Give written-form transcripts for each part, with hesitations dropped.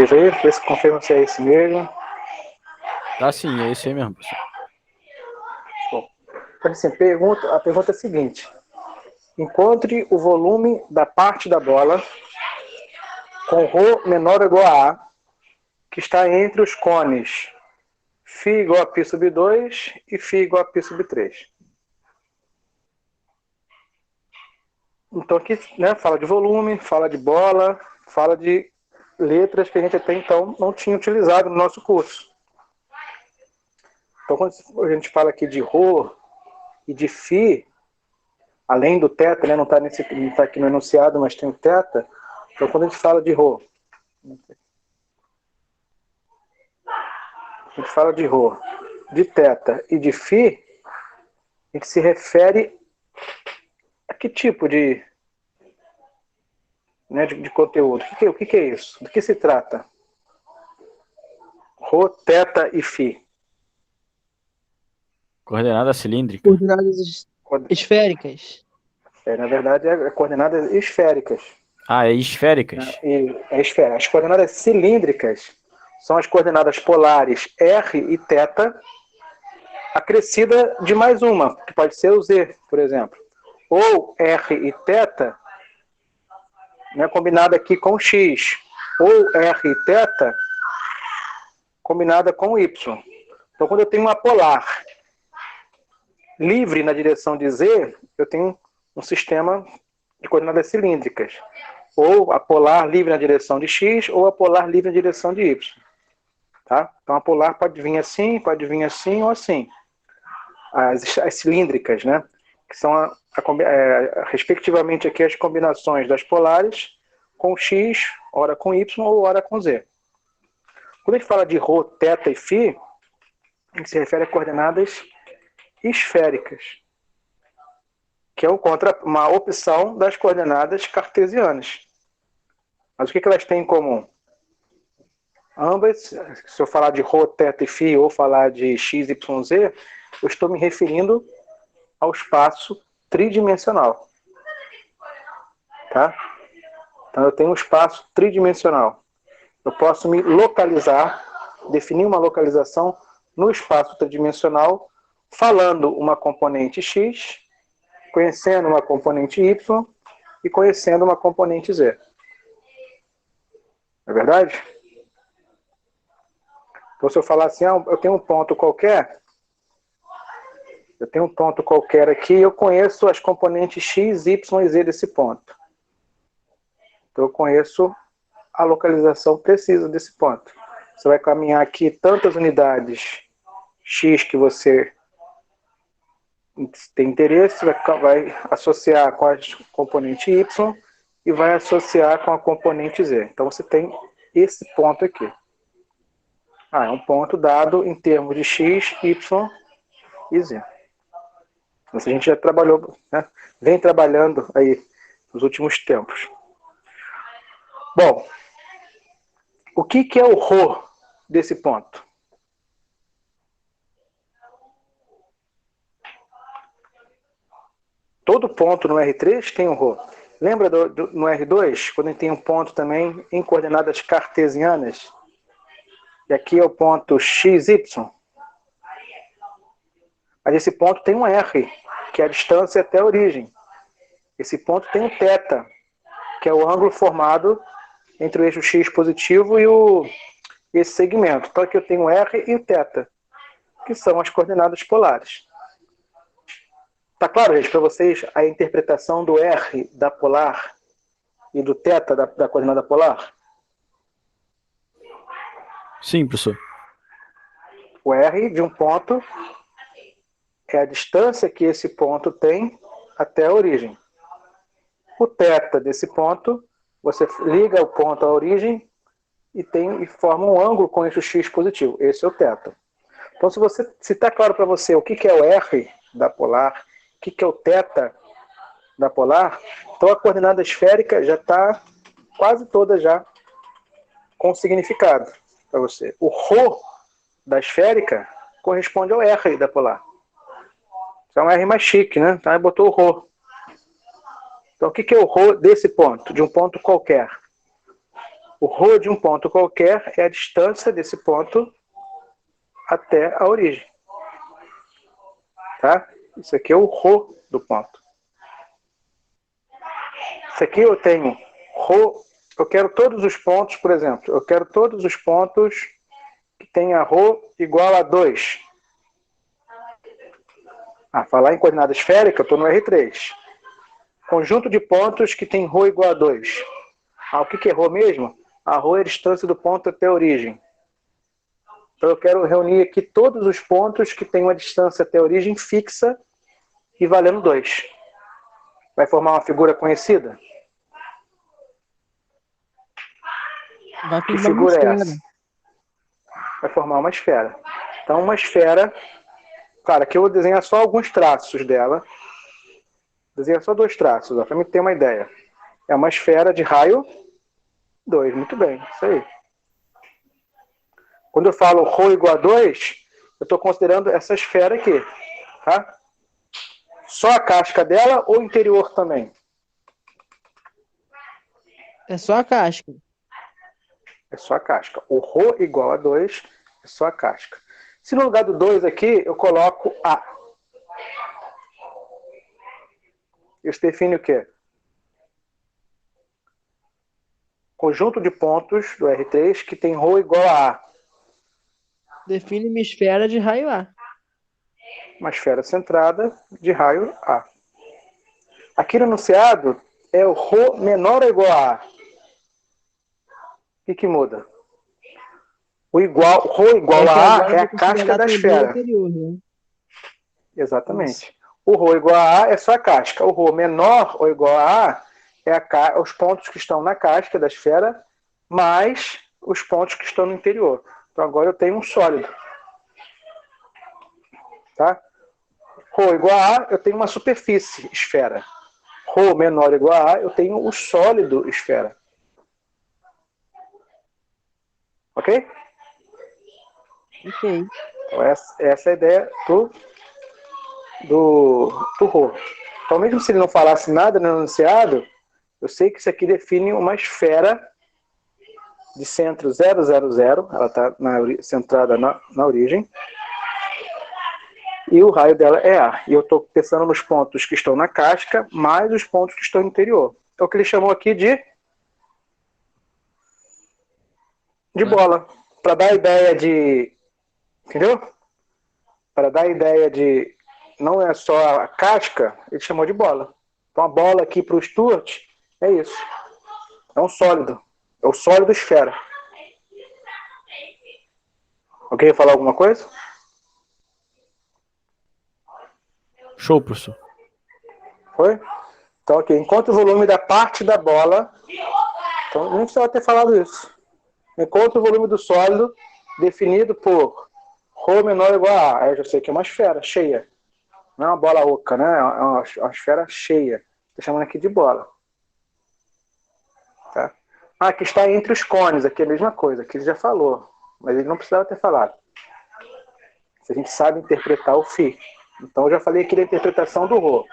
fez aí? Vê se confirma se é esse mesmo. Tá sim, é esse aí mesmo, professor. Bom, então, assim, a pergunta é a seguinte. Encontre o volume da parte da bola com ρ menor ou igual a A, que está entre os cones φ igual a π sub 2 e φ igual a π sub 3. Então aqui, né, fala de volume, fala de bola, fala de letras que a gente até então não tinha utilizado no nosso curso. Então quando a gente fala aqui de ρ e de φ, além do θ, né, não está aqui no enunciado, mas tem o θ. Então quando a gente fala de ρ, de θ e de φ, a gente se refere a que tipo de, né, de conteúdo? O que é isso? Do que se trata? Rho, θ e φ. Coordenada cilíndrica. Coordenadas esféricas. Na verdade, é coordenadas esféricas. Ah, é esféricas? É esfera. As coordenadas cilíndricas são as coordenadas polares R e θ, acrescida de mais uma, que pode ser o Z, por exemplo. Ou R e θ, né, combinada aqui com X, ou R e θ, combinada com Y. Então, quando eu tenho uma polar livre na direção de Z, eu tenho um sistema de coordenadas cilíndricas. Ou a polar livre na direção de X, ou a polar livre na direção de Y. Tá? Então, a polar pode vir assim ou assim. As cilíndricas, né? Que são, respectivamente, aqui as combinações das polares com X, ora com Y ou ora com Z. Quando a gente fala de ρ, θ e φ, a gente se refere a coordenadas esféricas, que é uma opção das coordenadas cartesianas. Mas o que elas têm em comum? Ambas, se eu falar de ρ, θ e φ ou falar de x, y, z, eu estou me referindo ao espaço tridimensional. Tá? Então eu tenho um espaço tridimensional. Eu posso me localizar, definir uma localização no espaço tridimensional, falando uma componente x, conhecendo uma componente y e conhecendo uma componente z. Não é verdade? Então, se eu falar assim, eu tenho um ponto qualquer, aqui, eu conheço as componentes x, y e z desse ponto. Então, eu conheço a localização precisa desse ponto. Você vai caminhar aqui tantas unidades x que você tem interesse, vai associar com a componente y e vai associar com a componente z. Então, você tem esse ponto aqui. É um ponto dado em termos de x, y e z. Isso a gente já trabalhou, né? Vem trabalhando aí nos últimos tempos. Bom, o que é o ρ desse ponto? Todo ponto no R3 tem um ρ. Lembra no R2, quando a gente tem um ponto também em coordenadas cartesianas? E aqui é o ponto x, y. Mas esse ponto tem um R, que é a distância até a origem. Esse ponto tem um θ, que é o ângulo formado entre o eixo x positivo e esse segmento. Então aqui eu tenho o R e o θ, que são as coordenadas polares. Tá claro, gente, para vocês a interpretação do R da polar e do θ da coordenada polar? Sim, professor. O R de um ponto é a distância que esse ponto tem até a origem. O θ desse ponto, você liga o ponto à origem e forma um ângulo com eixo x positivo. Esse é o θ. Então, se está claro para você o que é o R da polar, o que é o θ da polar, então a coordenada esférica já está quase toda já com significado para você. O ρ da esférica corresponde ao R da polar. Isso é um R mais chique, né? Então, aí botou o ρ. Então, o que é o ρ desse ponto, de um ponto qualquer? O ρ de um ponto qualquer é a distância desse ponto até a origem. Tá? Isso aqui é o ρ do ponto. Isso aqui eu tenho ρ, eu quero todos os pontos, por exemplo, eu quero todos os pontos que tenha ρ igual a 2. Falar em coordenada esférica, eu estou no R3. Conjunto de pontos que tem ρ igual a 2. O que é ρ mesmo? A ρ é a distância do ponto até a origem. Então eu quero reunir aqui todos os pontos que têm uma distância até a origem fixa e valendo 2. Vai formar uma figura conhecida? Que figura é essa? Vai formar uma esfera. Então uma esfera, claro, aqui eu vou desenhar só alguns traços dela. Desenhar só 2 traços, para me ter uma ideia. É uma esfera de raio 2, muito bem, isso aí. Quando eu falo ρ igual a 2, eu estou considerando essa esfera aqui, tá? Só a casca dela ou o interior também? É só a casca. É só a casca. O ρ igual a 2 é só a casca. Se no lugar do 2 aqui, eu coloco A. Isso define o quê? Conjunto de pontos do R3 que tem ρ igual a A. Define uma esfera de raio A. Uma esfera centrada de raio A. Aqui no enunciado é o ρ menor ou igual a A. O que muda? O ρ igual a A é a casca da esfera. Anterior, né? Exatamente. Isso. O ρ igual a A é só a casca. O ρ menor ou igual a A é os pontos que estão na casca da esfera mais os pontos que estão no interior. Então agora eu tenho um sólido. Tá? ρ igual a A, eu tenho uma superfície, esfera. ρ menor ou igual a A, eu tenho o sólido, esfera. Ok? Ok. Então essa é a ideia do ρ. Então mesmo se ele não falasse nada no enunciado, eu sei que isso aqui define uma esfera de centro 0, 0, 0. Ela está centrada na origem. E o raio dela é A. E eu estou pensando nos pontos que estão na casca, mais os pontos que estão no interior. É o que ele chamou aqui de bola. Para dar a ideia de... Entendeu? Para dar a ideia de... Não é só a casca, ele chamou de bola. Então a bola aqui para o Stuart é isso. É um sólido. É o sólido esfera. Ok? Falar alguma coisa? Show, professor. Foi? Então, ok. Enquanto o volume da parte da bola... Então, nem precisava ter falado isso. Enquanto o volume do sólido definido por ρ menor ou igual a A. Aí eu já sei que é uma esfera cheia. Não é uma bola oca, né? É uma esfera cheia. Estou chamando aqui de bola. Tá? Que está entre os cones. Aqui é a mesma coisa. Aqui ele já falou. Mas ele não precisava ter falado. Se a gente sabe interpretar o φ. Então eu já falei aqui da interpretação do ρ.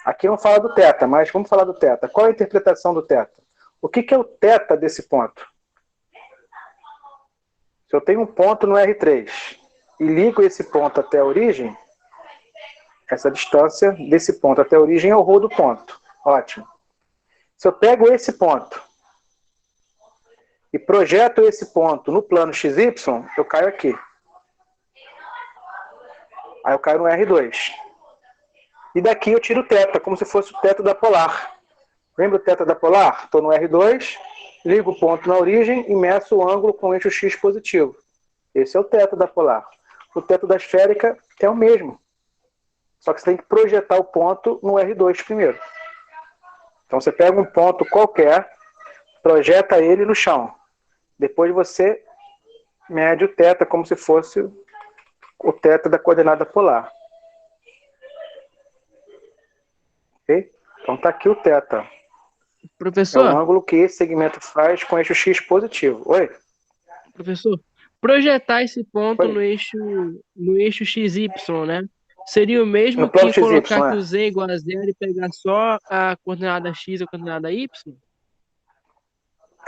Aqui vamos falar do θ, mas vamos falar do θ. Qual é a interpretação do θ? O que é o θ desse ponto? Se eu tenho um ponto no R3 e ligo esse ponto até a origem, essa distância desse ponto até a origem é o ρ do ponto. Ótimo. Se eu pego esse ponto e projeto esse ponto no plano XY, eu caio aqui. Aí eu caio no R2. E daqui eu tiro o θ, como se fosse o θ da polar. Lembra o θ da polar? Estou no R2, ligo o ponto na origem e meço o ângulo com o eixo X positivo. Esse é o θ da polar. O θ da esférica é o mesmo. Só que você tem que projetar o ponto no R2 primeiro. Então você pega um ponto qualquer, projeta ele no chão. Depois você mede o θ como se fosse o θ da coordenada polar. Ok? Então está aqui o θ. Professor? É o ângulo que esse segmento faz com eixo X positivo. Oi? Professor, projetar esse ponto Oi. no eixo XY, né? Seria o mesmo No plano que colocar XY, que o Z é igual a 0 e pegar só a coordenada X e a coordenada Y?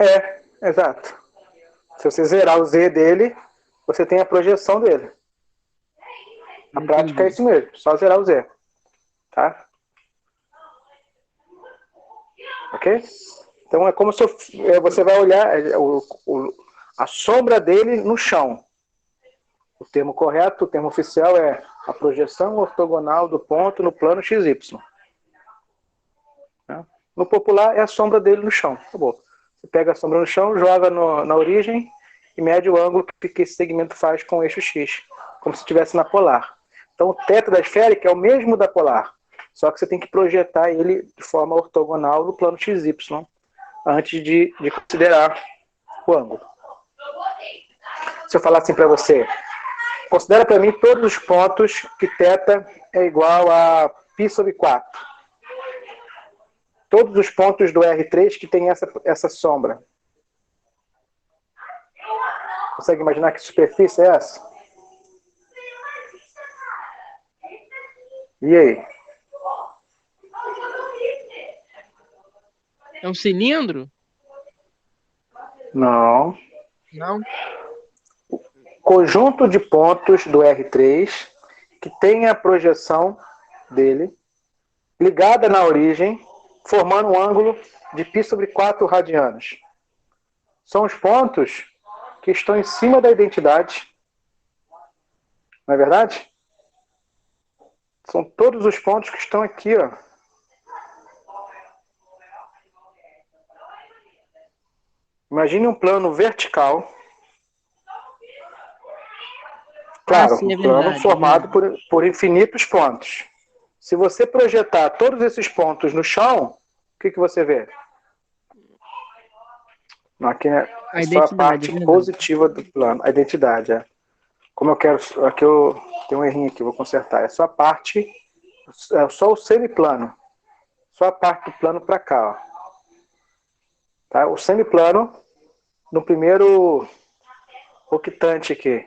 É. Exato. Se você zerar o Z dele, você tem a projeção dele. Na prática é isso mesmo, só zerar o Z. Tá? Ok? Então é como se você vai olhar a sombra dele no chão. O termo correto, o termo oficial é a projeção ortogonal do ponto no plano XY. Tá? No popular é a sombra dele no chão. Acabou. Você pega a sombra no chão, joga na origem e mede o ângulo que esse segmento faz com o eixo X, como se estivesse na polar. Então o teto da esférica é o mesmo da polar, só que você tem que projetar ele de forma ortogonal no plano XY, antes de considerar o ângulo. Se eu falar assim para você, considera para mim todos os pontos que θ é igual a π sobre 4. Todos os pontos do R3 que tem essa sombra. Consegue imaginar que superfície é essa? E aí? É um cilindro? Não. Não. Conjunto de pontos do R3 que tem a projeção dele ligada na origem, formando um ângulo de π sobre 4 radianos. São os pontos que estão em cima da identidade. Não é verdade? São todos os pontos que estão aqui, ó. Imagine um plano vertical. Claro, Sim, é um plano verdade, formado por infinitos pontos. Se você projetar todos esses pontos no chão, o que você vê? Aqui é a só a identidade, parte positiva do plano, a identidade. É. Como eu quero, aqui eu tenho um errinho aqui, vou consertar. É só a parte, é só o semiplano. Só a parte do plano para cá. Ó. Tá? O semiplano, no primeiro octante aqui.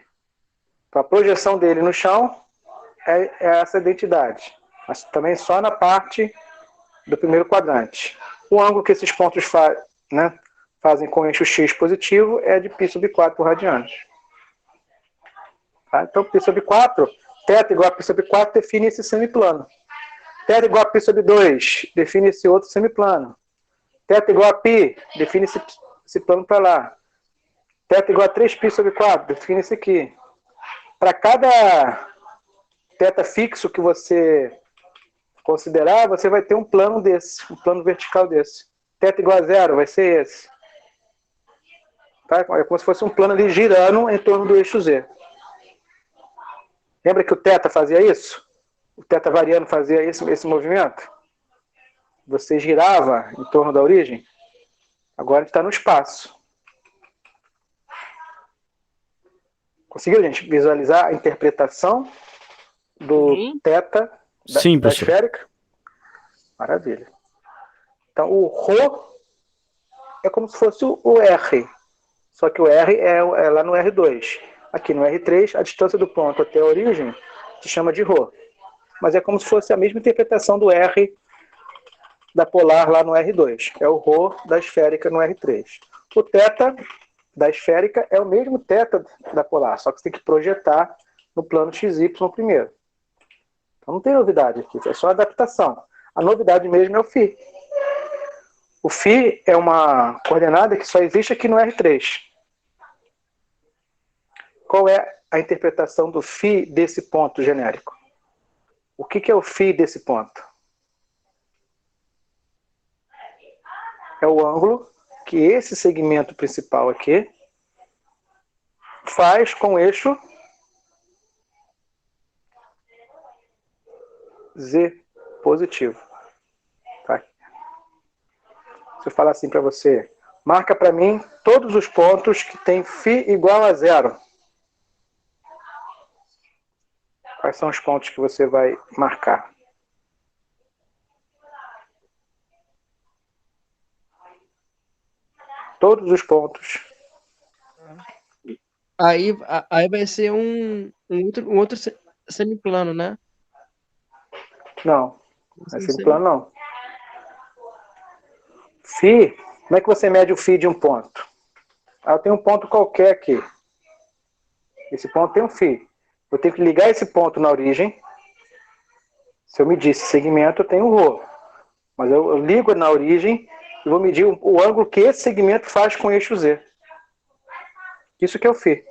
Então, a projeção dele no chão é essa identidade. Mas também só na parte do primeiro quadrante. O ângulo que esses pontos fazem com o eixo X positivo é de π sobre 4 radianos. Tá? Então, π sobre 4, θ igual a π sobre 4 define esse semiplano. θ igual a π sobre 2 define esse outro semiplano. θ igual a π define esse plano para lá. θ igual a 3π sobre 4 define esse aqui. Para cada θ fixo que você considerar, você vai ter um plano desse, um plano vertical desse. θ igual a 0 vai ser esse. Tá? É como se fosse um plano ali girando em torno do eixo Z. Lembra que o θ fazia isso? O θ variando fazia esse movimento? Você girava em torno da origem? Agora está no espaço. Conseguiu, gente, visualizar a interpretação do θ da esférica? Maravilha. Então, o ρ é como se fosse o R. Só que o R é lá no R2. Aqui no R3, a distância do ponto até a origem se chama de ρ. Mas é como se fosse a mesma interpretação do R da polar lá no R2. É o ρ da esférica no R3. O θ da esférica é o mesmo θ da polar, só que você tem que projetar no plano XY primeiro. Então não tem novidade aqui, é só adaptação. A novidade mesmo é o φ. O φ é uma coordenada que só existe aqui no R3. Qual é a interpretação do φ desse ponto genérico? O que é o φ desse ponto? É o ângulo que esse segmento principal aqui faz com o eixo Z positivo. Tá? Se eu falar assim para você, marca para mim todos os pontos que tem φ igual a 0. Quais são os pontos que você vai marcar? Todos os pontos. Aí vai ser um outro semiplano, né? Não, não é semiplano não. Φ, como é que você mede o φ de um ponto? Aí eu tenho um ponto qualquer aqui. Esse ponto tem um φ. Eu tenho que ligar esse ponto na origem. Se eu medir esse segmento, eu tenho um ρ. Mas eu ligo na origem e vou medir o ângulo que esse segmento faz com o eixo Z. Isso que é o φ.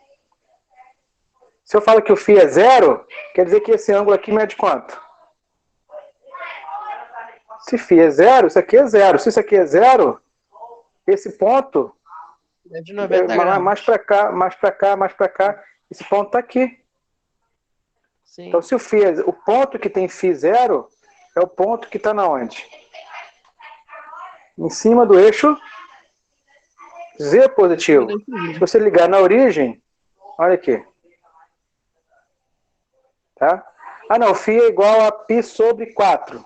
Se eu falo que o φ é 0, quer dizer que esse ângulo aqui mede quanto? Se φ é 0, isso aqui é 0. Se isso aqui é 0, esse ponto É de 90 graus. mais para cá, mais para cá, mais para cá. Esse ponto está aqui. Sim. Então, se o ponto que tem φ 0 é o ponto que está na onde? Em cima do eixo Z positivo. Se você ligar na origem, olha aqui. Tá? Ah, não, φ é igual a π sobre 4.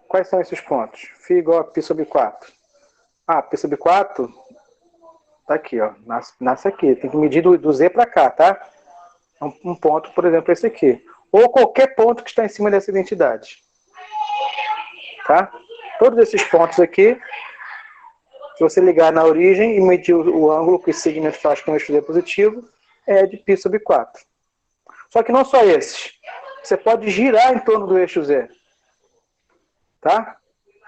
Quais são esses pontos? φ igual a π sobre 4. Ah, π sobre 4 tá aqui, ó. Nasce aqui. Tem que medir do Z para cá, tá? Um ponto, por exemplo, esse aqui. Ou qualquer ponto que está em cima dessa identidade. Tá? Todos esses pontos aqui, se você ligar na origem e medir o ângulo que esse segmento faz com o eixo Z positivo, é de π sobre 4. Só que não só esses. Você pode girar em torno do eixo Z. Tá?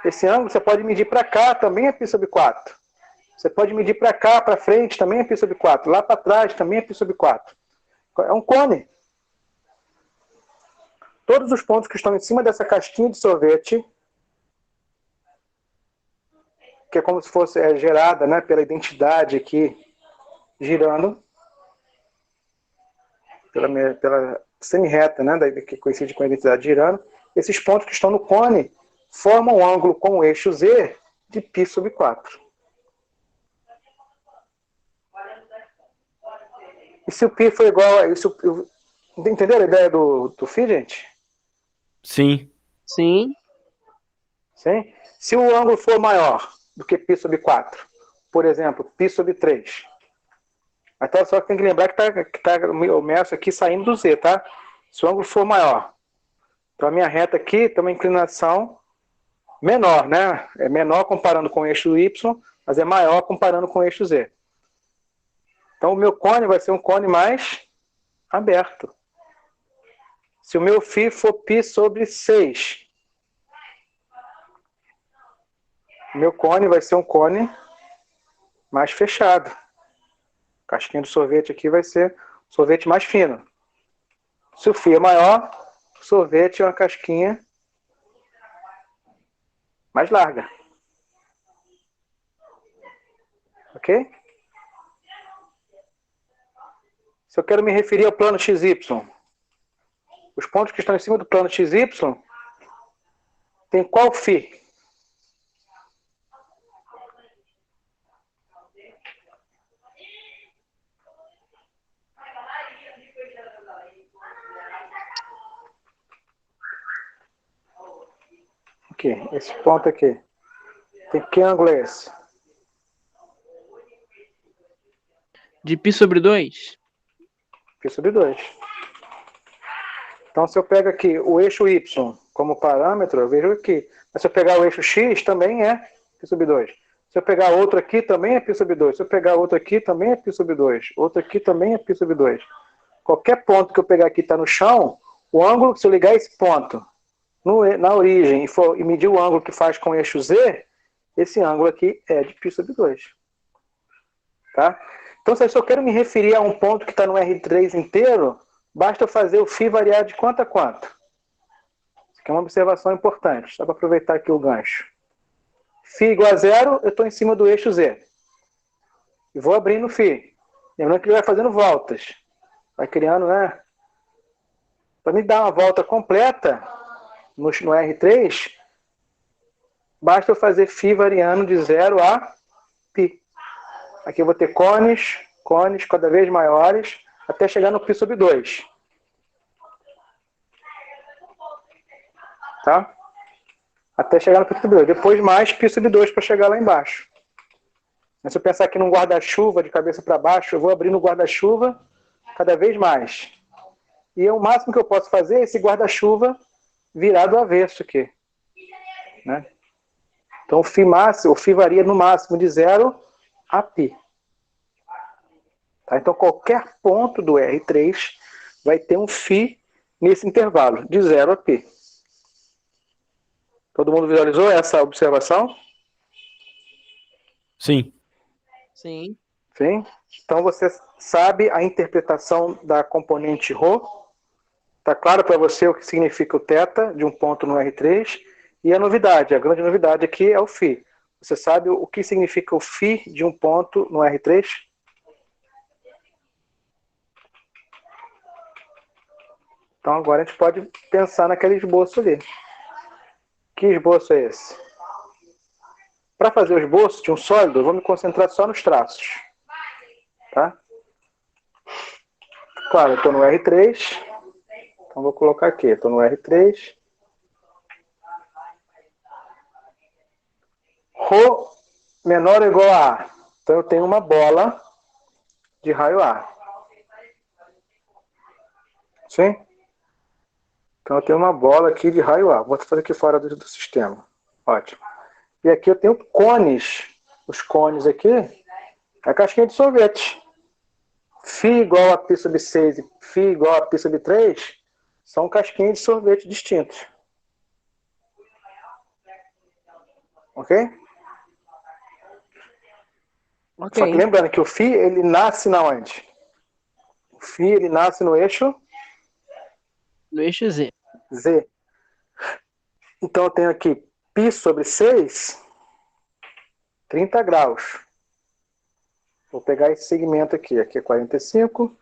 Esse ângulo você pode medir para cá, também é π sobre 4. Você pode medir para cá, para frente, também é π sobre 4. Lá para trás, também é π sobre 4. É um cone. Todos os pontos que estão em cima dessa casquinha de sorvete, que é como se fosse gerada, né, pela identidade aqui, girando, pela semi-reta, né, que coincide com a identidade girando, esses pontos que estão no cone formam um ângulo com o eixo Z de π sobre 4. E se o π for igual a isso, entenderam a ideia do φ, gente? Sim. Sim. Sim? Se o ângulo for maior do que π sobre 4, por exemplo, π sobre 3, até só que tem que lembrar que tá o meço aqui saindo do Z, tá? Se o ângulo for maior, então a minha reta aqui tem uma inclinação menor, né? É menor comparando com o eixo Y, mas é maior comparando com o eixo Z. Então o meu cone vai ser um cone mais aberto. Se o meu φ for π sobre 6, o meu cone vai ser um cone mais fechado. A casquinha do sorvete aqui vai ser um sorvete mais fino. Se o φ é maior, o sorvete é uma casquinha mais larga. Ok? Se eu quero me referir ao plano XY, os pontos que estão em cima do plano XY tem qual φ? Aqui, esse ponto aqui. Tem que ângulo é esse? De π sobre 2? Π sobre 2. Então, se eu pego aqui o eixo Y como parâmetro, eu vejo aqui. Mas se eu pegar o eixo X, também é π sobre 2. Se eu pegar outro aqui, também é π sobre 2. Se eu pegar outro aqui, também é π sobre 2. Outro aqui também é π sobre 2. Qualquer ponto que eu pegar aqui está no chão, o ângulo, se eu ligar esse ponto na origem e medir o ângulo que faz com o eixo Z, esse ângulo aqui é de π sobre 2. Tá? Então, se eu só quero me referir a um ponto que está no R3 inteiro, basta eu fazer o φ variar de quanto a quanto. Isso aqui é uma observação importante, só para aproveitar aqui o gancho. φ igual a 0, eu estou em cima do eixo Z. E vou abrindo o φ. Lembrando que ele vai fazendo voltas. Vai criando, né? Para me dar uma volta completa no R3, basta eu fazer φ variando de 0 a π. Aqui eu vou ter cones cada vez maiores, até chegar no π sobre 2. Tá? Até chegar no π sobre 2. Depois mais π sobre 2 para chegar lá embaixo. Mas se eu pensar aqui num guarda-chuva de cabeça para baixo, eu vou abrindo o guarda-chuva cada vez mais. E o máximo que eu posso fazer é esse guarda-chuva virar do avesso aqui. Né? Então o φ varia no máximo de 0 a π. Tá? Então qualquer ponto do R3 vai ter um φ nesse intervalo, de 0 a π. Todo mundo visualizou essa observação? Sim. Sim. Sim? Então você sabe a interpretação da componente ρ. Está claro para você o que significa o θ de um ponto no R3. E a novidade, a grande novidade aqui é o φ. Você sabe o que significa o φ de um ponto no R3? Então agora a gente pode pensar naquele esboço ali. Que esboço é esse? Para fazer o esboço de um sólido, eu vou me concentrar só nos traços. Tá? Claro, eu estou no R3. Então vou colocar aqui. Estou no R3. Rho menor ou igual a A. Então eu tenho uma bola de raio A. Sim? Então eu tenho uma bola aqui de raio A. Vou fazer aqui fora do sistema. Ótimo. E aqui eu tenho cones. Os cones aqui é a casquinha de sorvete. Φ igual a π sobre 6 e Φ igual a π sobre 3 são casquinhas de sorvete distintos. Ok? Ok. Só que lembrando que o φ ele nasce na onde? O φ ele nasce no eixo No eixo Z. Z. Então eu tenho aqui π sobre 6, 30 graus. Vou pegar esse segmento aqui. Aqui é 45,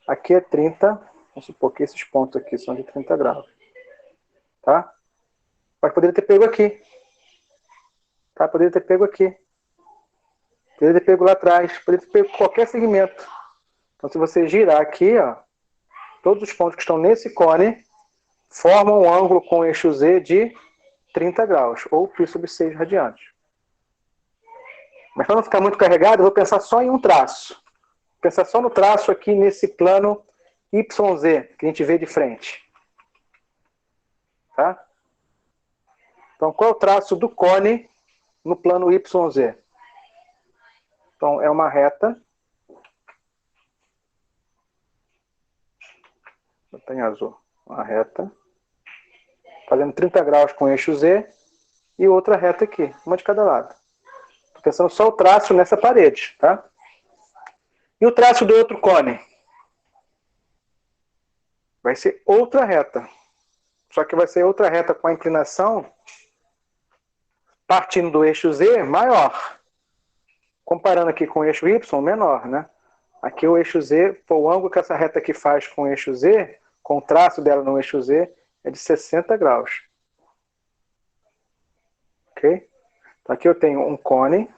aqui é 30. Vamos supor que esses pontos aqui são de 30 graus. Tá? Mas poderia ter pego aqui. Tá? Poderia ter pego aqui. Poderia ter pego lá atrás. Poderia ter pego qualquer segmento. Então se você girar aqui, ó, todos os pontos que estão nesse cone formam um ângulo com o eixo Z de 30 graus, ou π sobre 6 radianos. Mas para não ficar muito carregado, eu vou pensar só em um traço. Vou pensar só no traço aqui nesse plano YZ, que a gente vê de frente. Tá? Então, qual é o traço do cone no plano YZ? Então, é uma reta. Vou botar em azul. Uma reta. Fazendo 30 graus com o eixo Z. E outra reta aqui, uma de cada lado. Estou pensando só o traço nessa parede. Tá? E o traço do outro cone? Vai ser outra reta. Só que vai ser outra reta com a inclinação partindo do eixo Z maior. Comparando aqui com o eixo Y, menor, né? Aqui o eixo Z, o ângulo que essa reta aqui faz com o eixo Z, com o traço dela no eixo Z, é de 60 graus. Ok? Então aqui eu tenho um cone,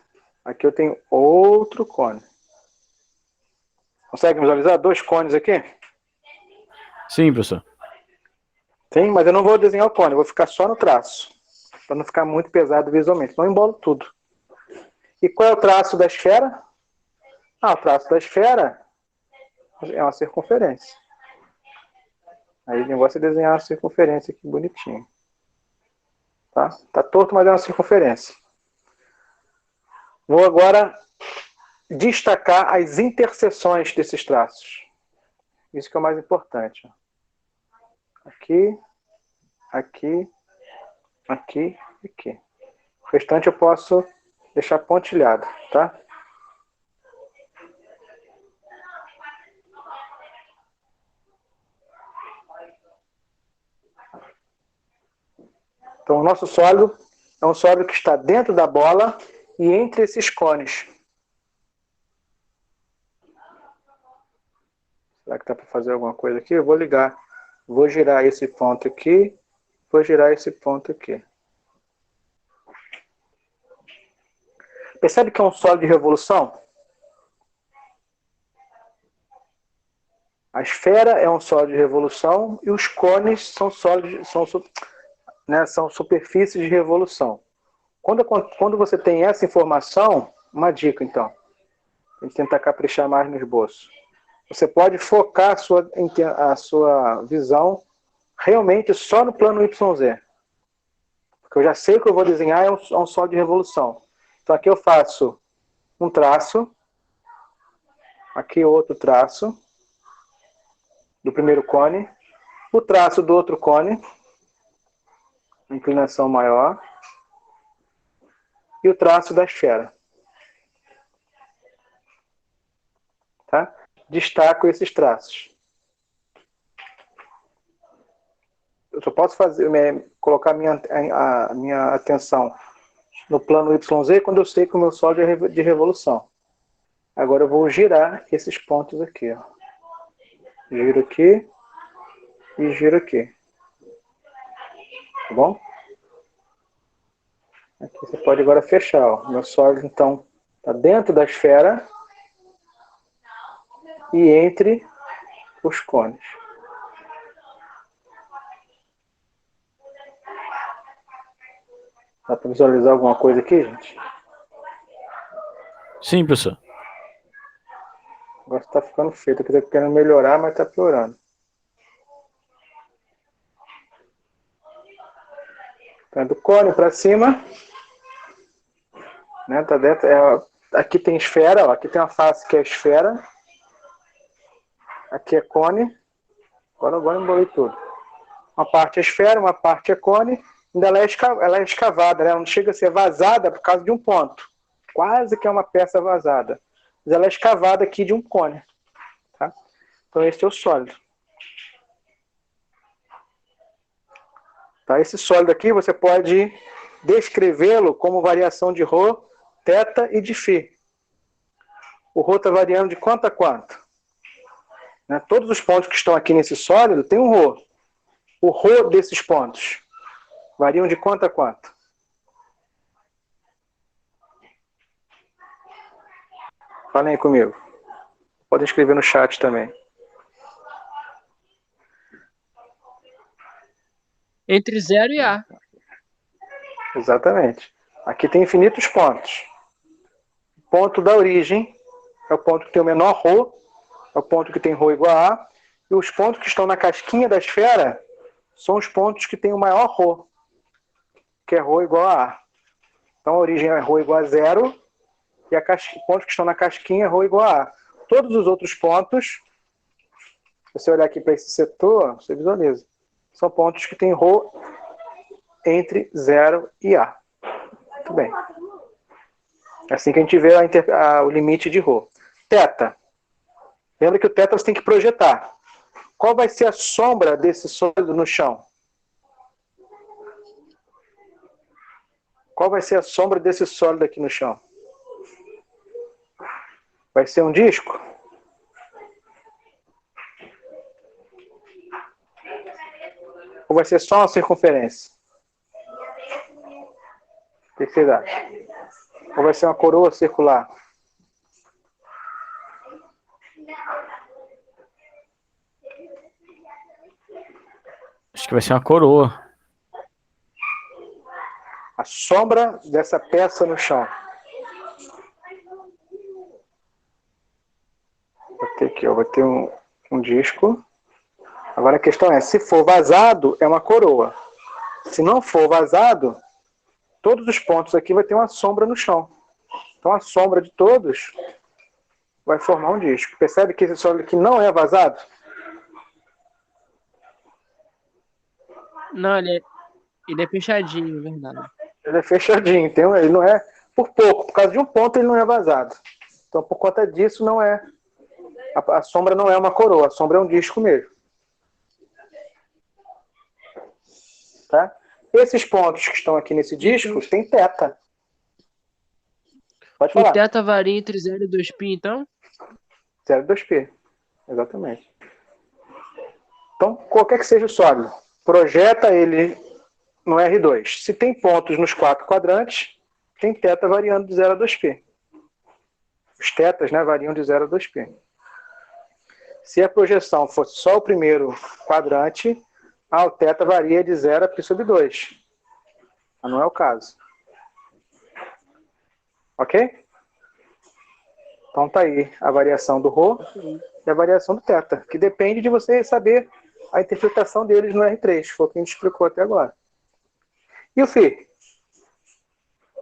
aqui eu tenho outro cone. Consegue visualizar dois cones aqui? Sim, professor. Sim, mas eu não vou desenhar o cone, eu vou ficar só no traço. Para não ficar muito pesado visualmente, não embolo tudo. E qual é o traço da esfera? Ah, o traço da esfera é uma circunferência. Aí o negócio é desenhar uma circunferência aqui bonitinho. Tá? Tá torto, mas é uma circunferência. Vou agora destacar as interseções desses traços. Isso que é o mais importante. Aqui, aqui, aqui e aqui. O restante eu posso deixar pontilhado, tá? Então o nosso sólido é um sólido que está dentro da bola e entre esses cones. Será que dá para fazer alguma coisa aqui? Eu vou ligar. Vou girar esse ponto aqui. Vou girar esse ponto aqui. Percebe que é um sólido de revolução? A esfera é um sólido de revolução e os cones são sólidos, são superfícies de revolução. Quando você tem essa informação, uma dica então, a gente tentar caprichar mais no esboço. Você pode focar a sua visão realmente só no plano YZ. que eu já sei que eu vou desenhar é um sólido de revolução. Então aqui eu faço um traço, aqui outro traço do primeiro cone, o traço do outro cone, inclinação maior, e o traço da esfera. Tá? Destaco esses traços. Eu só posso colocar a minha atenção no plano YZ quando eu sei que o meu sólido é de revolução. Agora eu vou girar esses pontos aqui. Ó. Giro aqui e giro aqui. Tá bom? Aqui você pode agora fechar. Ó. Meu sólido, então, está dentro da esfera e entre os cones. Dá para visualizar alguma coisa aqui, gente? Sim, professor. Agora está ficando feio. Aqui está querendo melhorar, mas está piorando. Então, do cone para cima. Né, tá dentro, aqui tem esfera, ó, aqui tem uma face que é esfera. Aqui é cone. Agora embolei tudo. Uma parte é esfera, uma parte é cone. Ainda ela é escavada, né? Ela não chega a ser vazada por causa de um ponto. Quase que é uma peça vazada. Mas ela é escavada aqui de um cone. Tá? Então esse é o sólido. Tá? Esse sólido aqui você pode descrevê-lo como variação de ρ, θ e de φ. O ρ está variando de quanto a quanto? Né? Todos os pontos que estão aqui nesse sólido tem um ρ. O ρ desses pontos variam de quanto a quanto? Falem aí comigo. Podem escrever no chat também. Entre 0 e A. Exatamente. Aqui tem infinitos pontos. O ponto da origem é o ponto que tem o menor ρ, é o ponto que tem ρ igual a A, e os pontos que estão na casquinha da esfera são os pontos que têm o maior ρ, que é ρ igual a A. Então a origem é ρ igual a 0, e os pontos que estão na casquinha é ρ igual a A. Todos os outros pontos, se você olhar aqui para esse setor, você visualiza, são pontos que têm ρ entre 0 e A. Muito bem. É assim que a gente vê o limite de ρ. Θ. Lembra que o θ você tem que projetar. Qual vai ser a sombra desse sólido no chão? Qual vai ser a sombra desse sólido aqui no chão? Vai ser um disco? Ou vai ser só uma circunferência? O que vocês acham? Ou vai ser uma coroa circular? Acho que vai ser uma coroa. A sombra dessa peça no chão. Vou ter aqui, vou ter um disco. Agora a questão é, se for vazado, é uma coroa. Se não for vazado, todos os pontos aqui vai ter uma sombra no chão. Então a sombra de todos vai formar um disco. Percebe que esse sólido aqui não é vazado? Não, ele é fechadinho, verdade. Ele é fechadinho, ele não é por pouco, por causa de um ponto ele não é vazado. Então por conta disso não é, a sombra não é uma coroa, a sombra é um disco mesmo. Tá? Esses pontos que estão aqui nesse disco tem θ. Pode falar. O θ varia entre 0 e 2π, então? 0 e 2π. Exatamente. Então, qualquer que seja o sólido, projeta ele no R2. Se tem pontos nos 4 quadrantes, tem θ variando de 0 a 2π. Os θs, né, variam de 0 a 2π. Se a projeção fosse só o primeiro quadrante, o θ varia de 0 a π sobre 2. Mas não é o caso. Ok? Então tá aí a variação do ρ e a variação do θ, que depende de você saber a interpretação deles no R3, foi o que a gente explicou até agora. E o φ?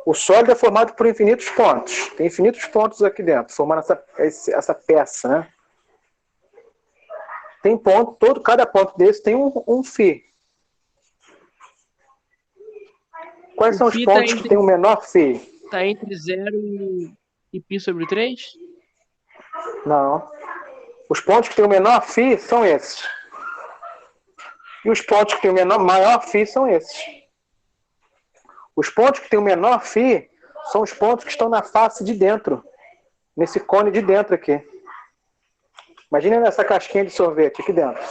O sólido é formado por infinitos pontos. Tem infinitos pontos aqui dentro, formando essa peça, né? Tem ponto, cada ponto desse tem um φ. Quais são os pontos que têm o menor φ? Está entre 0 e π sobre 3? Não. Os pontos que têm o menor φ são esses. E os pontos que têm o maior φ são esses. Os pontos que têm o menor φ são os pontos que estão na face de dentro. Nesse cone de dentro aqui. Imagina nessa casquinha de sorvete aqui dentro.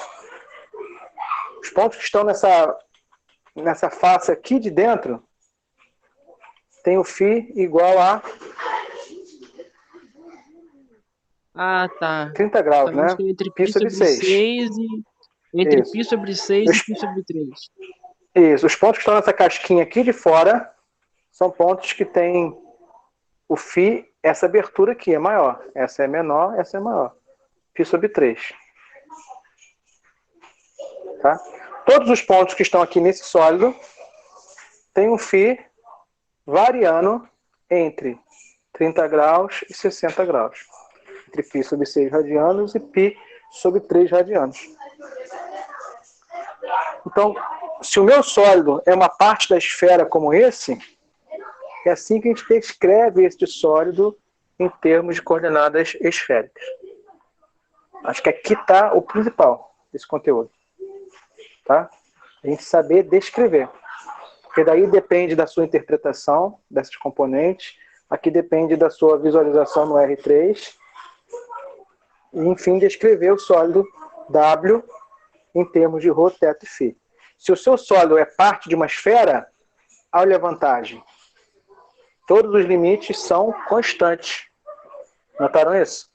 Os pontos que estão nessa face aqui de dentro tem o φ igual a tá. 30 graus, Tá, né? entre π sobre 6. Entre Isso. π sobre 6 e π sobre 3. Isso. Os pontos que estão nessa casquinha aqui de fora são pontos que têm o φ, essa abertura aqui é maior. Essa é menor, essa é maior. π sobre 3. Tá? Todos os pontos que estão aqui nesse sólido têm um φ variando entre 30 graus e 60 graus. Entre π sobre 6 radianos e π sobre 3 radianos. Então, se o meu sólido é uma parte da esfera como esse, é assim que a gente descreve este sólido em termos de coordenadas esféricas. Acho que aqui está o principal desse conteúdo. Tá? A gente saber descrever. Porque daí depende da sua interpretação desses componentes, aqui depende da sua visualização no R3, e enfim, descrever o sólido W em termos de ρ, θ e φ. Se o seu sólido é parte de uma esfera, olha a vantagem. Todos os limites são constantes. Notaram isso?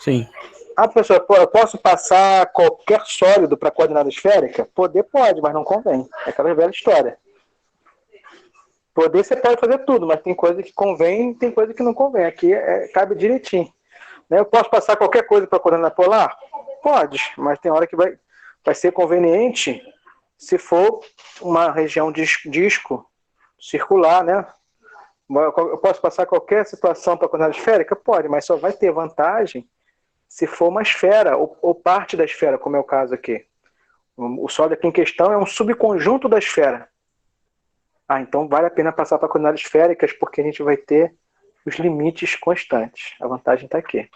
Sim. Ah, professor, eu posso passar qualquer sólido para a coordenada esférica? Poder pode, mas não convém. É aquela velha história. Poder você pode fazer tudo, mas tem coisa que convém e tem coisa que não convém. Aqui cabe direitinho. Eu posso passar qualquer coisa para a coordenada polar? Pode, mas tem hora que vai ser conveniente se for uma região de disco circular, né? Eu posso passar qualquer situação para a coordenada esférica? Pode, mas só vai ter vantagem se for uma esfera ou parte da esfera, como é o caso aqui. O sólido aqui em questão é um subconjunto da esfera. Então vale a pena passar para coordenadas esféricas, porque a gente vai ter os limites constantes. A vantagem está aqui.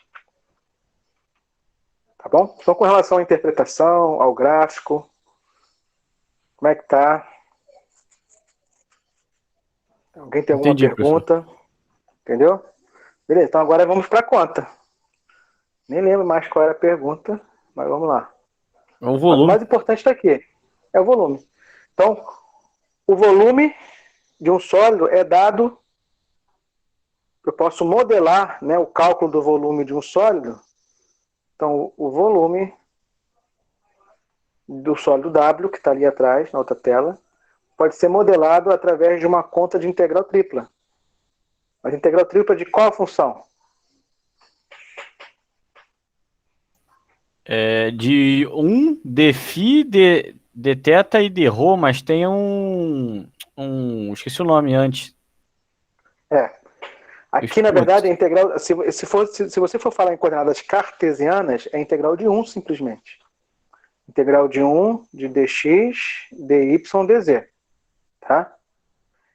Tá bom? Então, com relação à interpretação, ao gráfico, como é que tá? Alguém tem alguma pergunta? Professor. Entendeu? Beleza, então agora vamos para a conta. Nem lembro mais qual era a pergunta, mas vamos lá. É o volume. Mas o mais importante está aqui. É o volume. Então, o volume de um sólido é dado... Eu posso modelar, né, o cálculo do volume de um sólido. Então, o volume do sólido W, que está ali atrás, na outra tela, pode ser modelado através de uma conta de integral tripla. Mas integral tripla de qual função? De 1, de φ, de θ e de ρ, mas tem esqueci o nome antes. Aqui, na verdade, a integral, se você for falar em coordenadas cartesianas, é integral de 1 simplesmente. Integral de 1 de dx, dy, dz. Tá?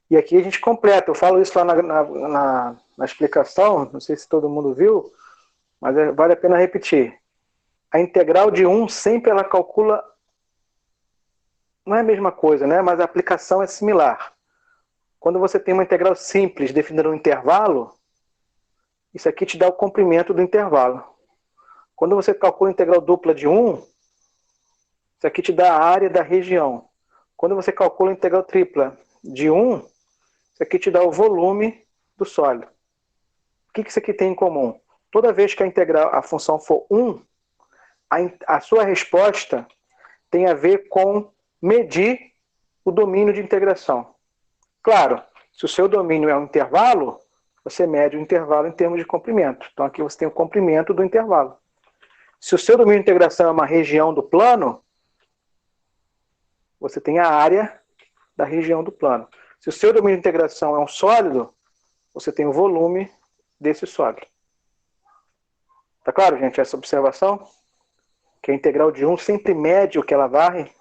E aqui a gente completa. Eu falo isso lá na explicação, não sei se todo mundo viu, mas vale a pena repetir. A integral de 1 sempre ela calcula... Não é a mesma coisa, né? Mas a aplicação é similar. Quando você tem uma integral simples definida um intervalo, isso aqui te dá o comprimento do intervalo. Quando você calcula a integral dupla de 1, isso aqui te dá a área da região. Quando você calcula a integral tripla de 1, isso aqui te dá o volume do sólido. O que isso aqui tem em comum? Toda vez que a função for 1, a sua resposta tem a ver com medir o domínio de integração. Claro, se o seu domínio é um intervalo, você mede o intervalo em termos de comprimento. Então aqui você tem o comprimento do intervalo. Se o seu domínio de integração é uma região do plano, você tem a área da região do plano. Se o seu domínio de integração é um sólido, você tem o volume desse sólido. Tá claro, gente, essa observação? Que a integral de 1 sempre mede o que ela varre.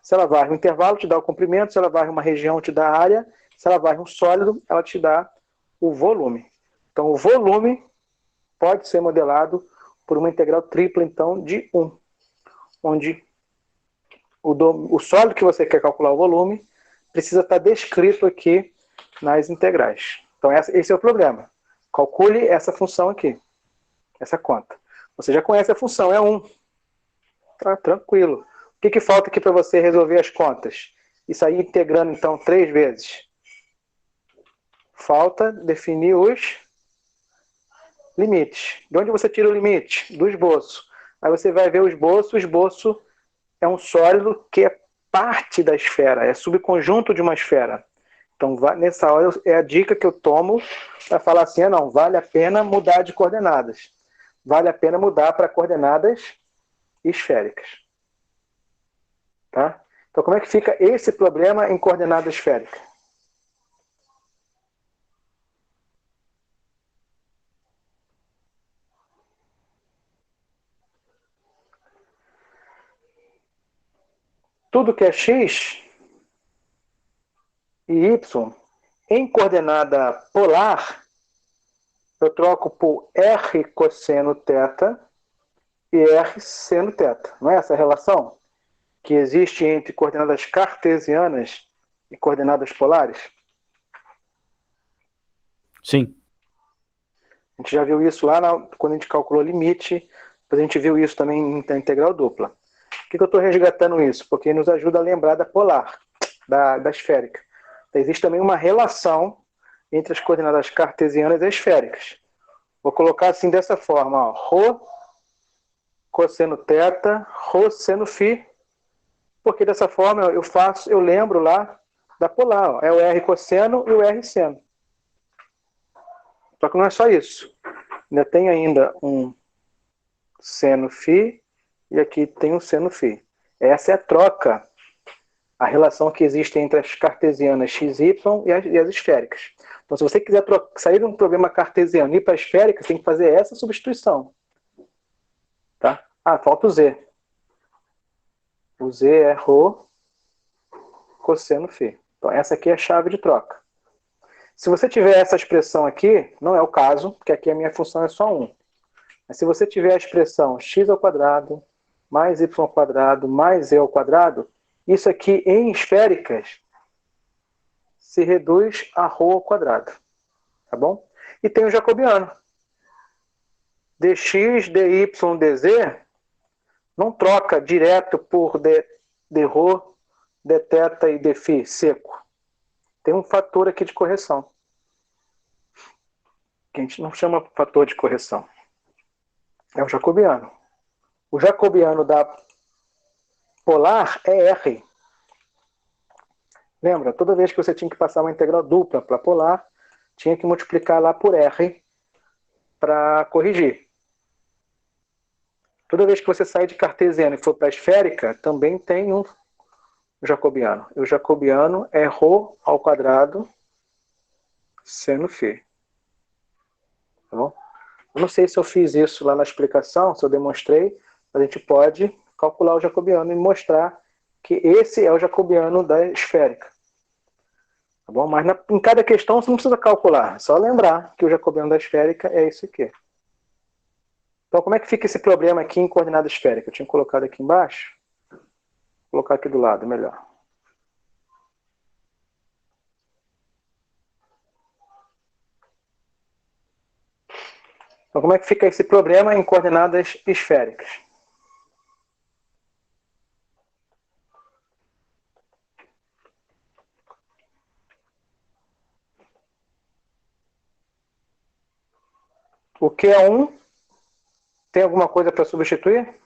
Se ela varre um intervalo, te dá o comprimento. Se ela varre uma região, te dá a área. Se ela varre um sólido, ela te dá o volume. Então, o volume pode ser modelado por uma integral tripla, então, de 1. Onde o sólido que você quer calcular o volume precisa estar descrito aqui nas integrais. Então, esse é o problema. Calcule essa função aqui. Essa conta. Você já conhece a função, é 1. Tá tranquilo. O que falta aqui para você resolver as contas? E sair integrando, então, 3 vezes. Falta definir os limites. De onde você tira o limite? Do esboço. Aí você vai ver o esboço. O esboço é um sólido que é parte da esfera, é subconjunto de uma esfera. Então, nessa hora, é a dica que eu tomo para falar assim, não, vale a pena mudar de coordenadas. Vale a pena mudar para coordenadas esféricas. Tá? Então, como é que fica esse problema em coordenada esférica? Tudo que é x e y em coordenada polar, eu troco por r cosseno θ e r seno θ. Não é essa a relação que existe entre coordenadas cartesianas e coordenadas polares? Sim. A gente já viu isso lá quando a gente calculou limite, depois a gente viu isso também na integral dupla. Por que eu estou resgatando isso? Porque nos ajuda a lembrar da polar, da esférica. Então, existe também uma relação entre as coordenadas cartesianas e esféricas. Vou colocar assim dessa forma, ó, ρ cosseno θ, ρ seno φ, porque dessa forma eu lembro lá da polar, ó, é o r cosseno e o r seno. Só que não é só isso. Ainda tem ainda um seno φ e aqui tem um seno φ. Essa é a troca, a relação que existe entre as cartesianas XY e as esféricas. Então, se você quiser sair de um problema cartesiano e ir para a esférica, você tem que fazer essa substituição. Tá? Ah, falta o Z. O Z é ρ cosseno φ. Então, essa aqui é a chave de troca. Se você tiver essa expressão aqui, não é o caso, porque aqui a minha função é só 1. Mas se você tiver a expressão x ao quadrado mais y ao quadrado mais z ao quadrado, isso aqui em esféricas se reduz a ρ ao quadrado. Tá bom? E tem o jacobiano. dx, dy, dz não troca direto por dρ, dθ e dφ seco. Tem um fator aqui de correção. Que a gente não chama fator de correção. É o jacobiano. O jacobiano da polar é R. Lembra? Toda vez que você tinha que passar uma integral dupla para polar, tinha que multiplicar lá por R para corrigir. Toda vez que você sai de cartesiano e for para esférica, também tem um jacobiano. E o jacobiano é ρ ao quadrado seno φ. Tá bom? Eu não sei se eu fiz isso lá na explicação, se eu demonstrei, mas a gente pode calcular o jacobiano e mostrar que esse é o jacobiano da esférica. Tá bom? Mas em cada questão você não precisa calcular, é só lembrar que o jacobiano da esférica é esse aqui. Então, como é que fica esse problema aqui em coordenada esférica? Eu tinha colocado aqui embaixo. Vou colocar aqui do lado, melhor. Então, como é que fica esse problema em coordenadas esféricas? O que é 1? Tem alguma coisa para substituir?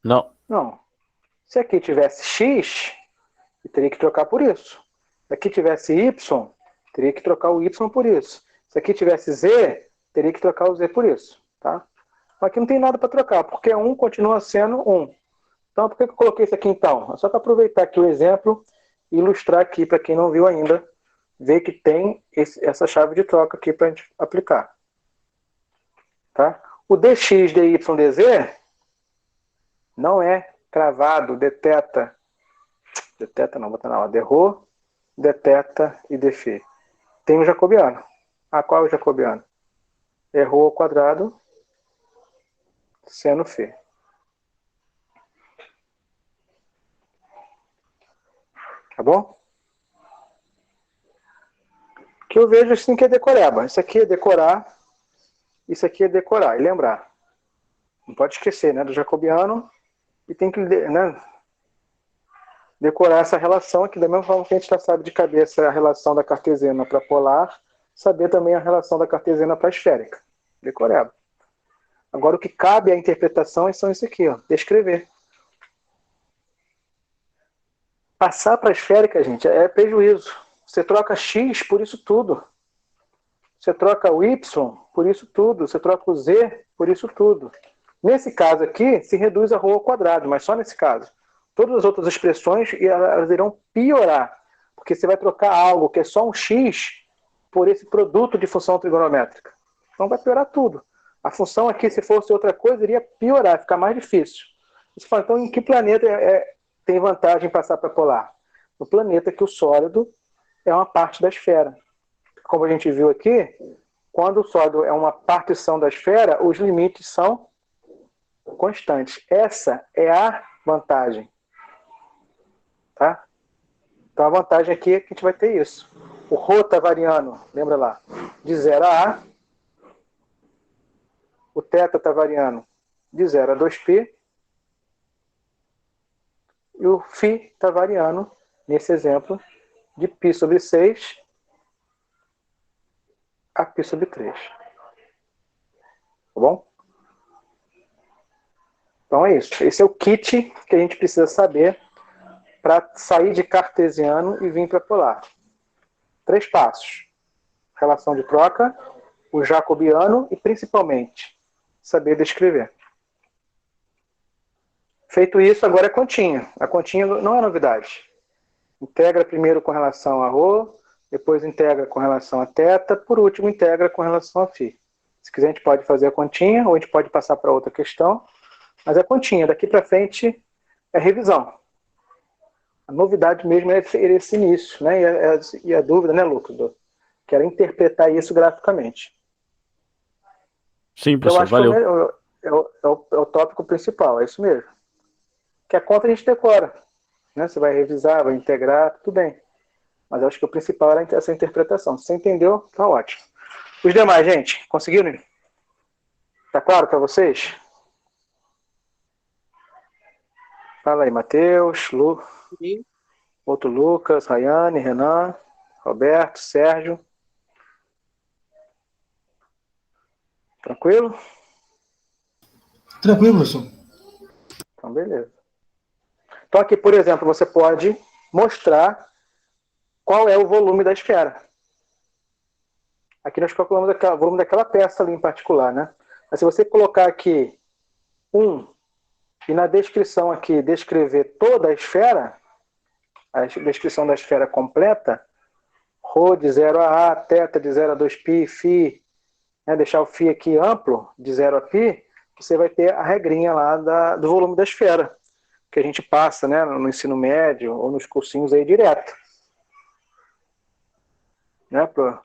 Não. Não. Se aqui tivesse x, eu teria que trocar por isso. Se aqui tivesse y, teria que trocar o y por isso. Se aqui tivesse z, teria que trocar o z por isso. Tá? Aqui não tem nada para trocar, porque 1 continua sendo 1. Então, por que eu coloquei isso aqui então? É só para aproveitar aqui o exemplo ilustrar aqui para quem não viu ainda, ver que tem essa chave de troca aqui para a gente aplicar. Tá? O dx, dy, dz não é cravado, deteta não, bota na hora, rho, deteta e dφ. Tem o jacobiano. Qual é o jacobiano? É rho ao quadrado seno φ. Tá bom? Que eu vejo assim que é decoreba. Isso aqui é decorar, isso aqui é decorar. E lembrar. Não pode esquecer, né, do jacobiano. E tem que, né, decorar essa relação aqui, da mesma forma que a gente já sabe de cabeça a relação da cartesiana para polar, saber também a relação da cartesiana para esférica. Decoreba. Agora o que cabe à interpretação são isso aqui, ó, descrever. Passar para a esférica, gente, é prejuízo. Você troca x por isso tudo. Você troca o y por isso tudo. Você troca o z por isso tudo. Nesse caso aqui, se reduz a rho ao quadrado, mas só nesse caso. Todas as outras expressões elas irão piorar, porque você vai trocar algo que é só um x por esse produto de função trigonométrica. Então vai piorar tudo. A função aqui, se fosse outra coisa, iria piorar, ficar mais difícil. Você fala, então, em que planeta tem vantagem em passar para polar? No planeta que o sólido é uma parte da esfera. Como a gente viu aqui, quando o sólido é uma partição da esfera, os limites são constantes. Essa é a vantagem. Tá? Então a vantagem aqui é que a gente vai ter isso. O ρ está variando, lembra lá, de 0 a A. O θ está variando de 0 a 2π. E o φ está variando, nesse exemplo, de π sobre 6 a π sobre 3. Tá bom? Então é isso. Esse é o kit que a gente precisa saber para sair de cartesiano e vir para polar. 3 passos. Relação de troca, o jacobiano e, principalmente, saber descrever. Feito isso, agora é continha. A continha não é novidade. Integra primeiro com relação a ρ, depois integra com relação a θ, por último integra com relação a φ. Se quiser, a gente pode fazer a continha, ou a gente pode passar para outra questão, mas a continha, daqui para frente, é revisão. A novidade mesmo é esse início, né? E a dúvida, né, Lucas? Que era interpretar isso graficamente. Sim, Eu professor, acho que valeu. é o tópico principal, é isso mesmo. Que a conta a gente decora. Né? Você vai revisar, vai integrar, tudo bem. Mas eu acho que o principal era essa interpretação. Se você entendeu, tá ótimo. Os demais, gente, conseguiram? Tá claro para vocês? Fala aí, Matheus, Sim. outro Lucas, Rayane, Renan, Roberto, Sérgio. Tranquilo? Tranquilo, professor. Então, beleza. Então, aqui, por exemplo, você pode mostrar qual é o volume da esfera. Aqui nós calculamos o volume daquela peça ali em particular, né? Mas se você colocar aqui 1 e na descrição aqui descrever toda a esfera, a descrição da esfera completa, ρ de 0 a A, θ de 0 a 2π, φ, né, deixar o φ aqui amplo, de 0 a π, você vai ter a regrinha lá do volume da esfera, que a gente passa, né, no ensino médio ou nos cursinhos aí direto. Né, para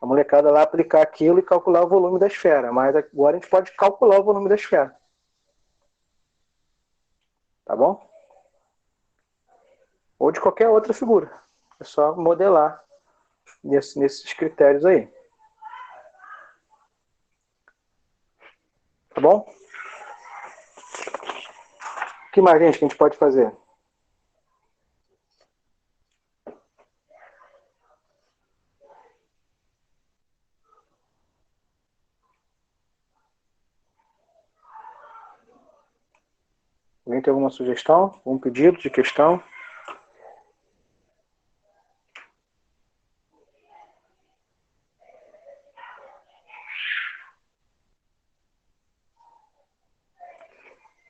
a molecada lá aplicar aquilo e calcular o volume da esfera. Mas agora a gente pode calcular o volume da esfera. Tá bom? Ou de qualquer outra figura. É só modelar nesses critérios aí. Tá bom? O que mais, gente, que a gente pode fazer? Alguém tem alguma sugestão? Algum pedido de questão?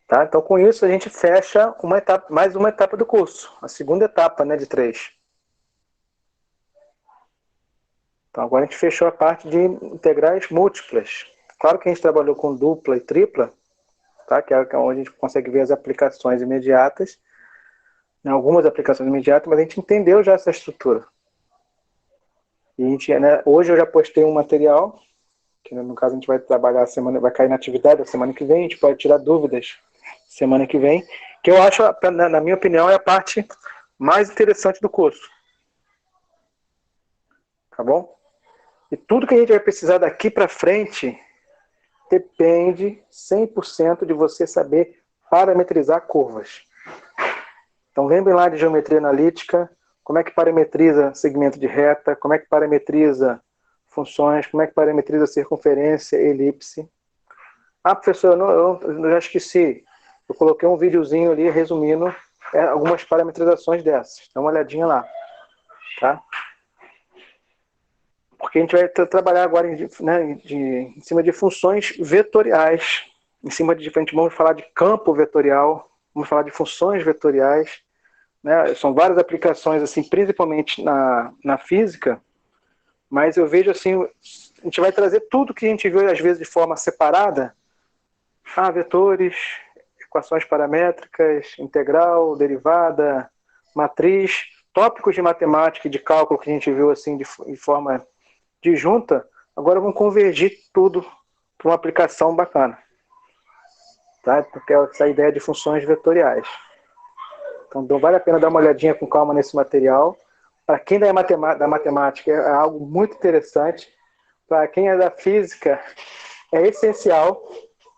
Tá? Então, com isso, a gente fecha mais uma etapa do curso. A segunda etapa, né, de 3. Então, agora a gente fechou a parte de integrais múltiplas. Claro que a gente trabalhou com dupla e tripla, tá? Que é onde a gente consegue ver as aplicações imediatas, né? Algumas aplicações imediatas, mas a gente entendeu já essa estrutura. E a gente, né, hoje eu já postei um material, que no caso a gente vai trabalhar vai cair na atividade da semana que vem, a gente pode tirar dúvidas semana que vem, que eu acho, na minha opinião, é a parte mais interessante do curso. Tá bom? E tudo que a gente vai precisar daqui para frente depende 100% de você saber parametrizar curvas. Então lembrem lá de geometria analítica, como é que parametriza segmento de reta, como é que parametriza funções, como é que parametriza circunferência, elipse. Ah, professor, eu já esqueci. Eu coloquei um videozinho ali resumindo algumas parametrizações dessas. Dá uma olhadinha lá. Tá? Porque a gente vai trabalhar agora em cima de funções vetoriais. A gente vamos falar de campo vetorial, vamos falar de funções vetoriais. Né? São várias aplicações, assim, principalmente na física, mas eu vejo assim, a gente vai trazer tudo que a gente viu, às vezes, de forma separada. Vetores, equações paramétricas, integral, derivada, matriz, tópicos de matemática e de cálculo que a gente viu assim de forma disjunta, agora vão convergir tudo para uma aplicação bacana. Tá? Porque é essa ideia de funções vetoriais. Então vale a pena dar uma olhadinha com calma nesse material. Para quem da matemática é algo muito interessante. Para quem é da física é essencial,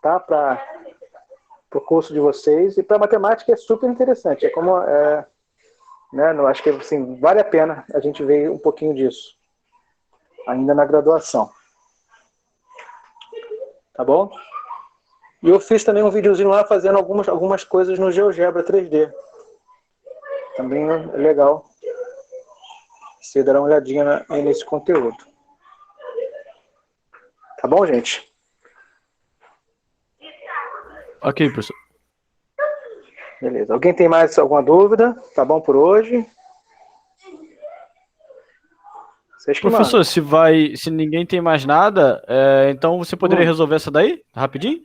tá? Para o curso de vocês. E para matemática é super interessante. É como, né? Eu acho que assim, vale a pena a gente ver um pouquinho disso. Ainda na graduação. Tá bom? E eu fiz também um videozinho lá fazendo algumas coisas no GeoGebra 3D. Também é legal você dar uma olhadinha nesse conteúdo. Tá bom, gente? Ok, professor. Beleza. Alguém tem mais alguma dúvida? Tá bom por hoje? Vocês que mandam. Professor, se ninguém tem mais nada, então você poderia resolver essa daí, rapidinho?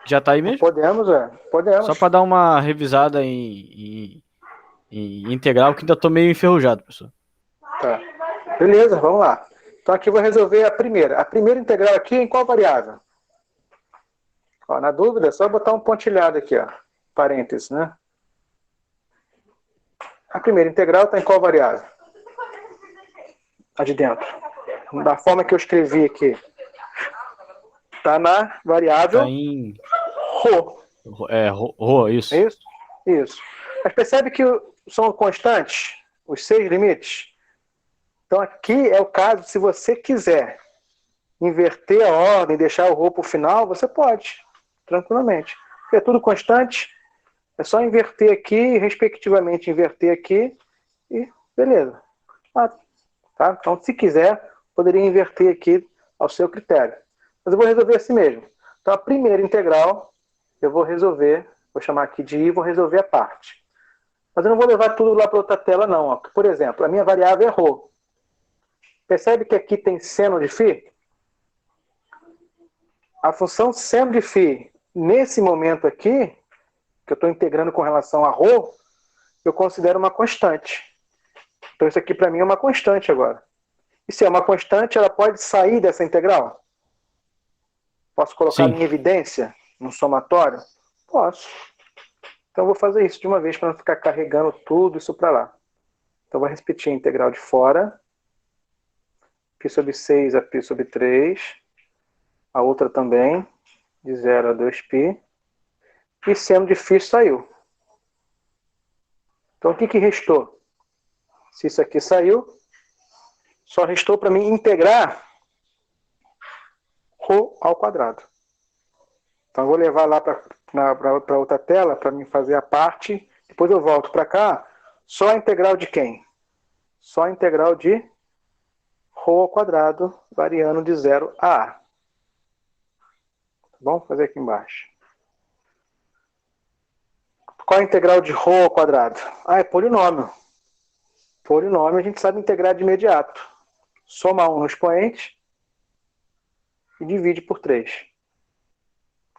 Já tá aí mesmo? Podemos, podemos. Só para dar uma revisada em integral, que ainda tô meio enferrujado, professor. Tá. Beleza, vamos lá. Então aqui eu vou resolver a primeira. A primeira integral aqui em qual variável? Ó, na dúvida, é só botar um pontilhado aqui, ó. Parênteses, né? A primeira integral está em qual variável? A de dentro. Da forma que eu escrevi aqui. Está na variável Tá em ρ. Rho, isso. É isso? Isso. Mas percebe que são constantes os 6 limites? Então aqui é o caso, se você quiser inverter a ordem, deixar o ρ para o final, você pode, tranquilamente. Porque é tudo constante, é só inverter aqui, respectivamente inverter aqui, e beleza. Tá? Então, se quiser, poderia inverter aqui ao seu critério. Mas eu vou resolver assim mesmo. Então, a primeira integral, eu vou resolver, vou chamar aqui de I, vou resolver a parte. Mas eu não vou levar tudo lá para outra tela, não. Ó. Por exemplo, a minha variável é ρ. Percebe que aqui tem seno de φ? A função seno de φ, nesse momento aqui, que eu estou integrando com relação a ρ, eu considero uma constante. Então, isso aqui para mim é uma constante agora. E se é uma constante, ela pode sair dessa integral? Posso colocar em evidência, no somatório? Posso. Então, eu vou fazer isso de uma vez para não ficar carregando tudo isso para lá. Então, eu vou repetir a integral de fora. Π sobre 6 a π sobre 3. A outra também, de 0 a 2π. E seno de φ saiu. Então, o que restou? Se isso aqui saiu, só restou para mim integrar ρ ao quadrado. Então, eu vou levar lá para outra tela para mim fazer a parte. Depois eu volto para cá. Só a integral de quem? Só a integral de ρ ao quadrado, variando de 0 a a. Tá bom? Vou fazer aqui embaixo. Qual é a integral de ρ ao quadrado? É polinômio. Polinômio a gente sabe integrar de imediato. Soma 1 no expoente e divide por 3.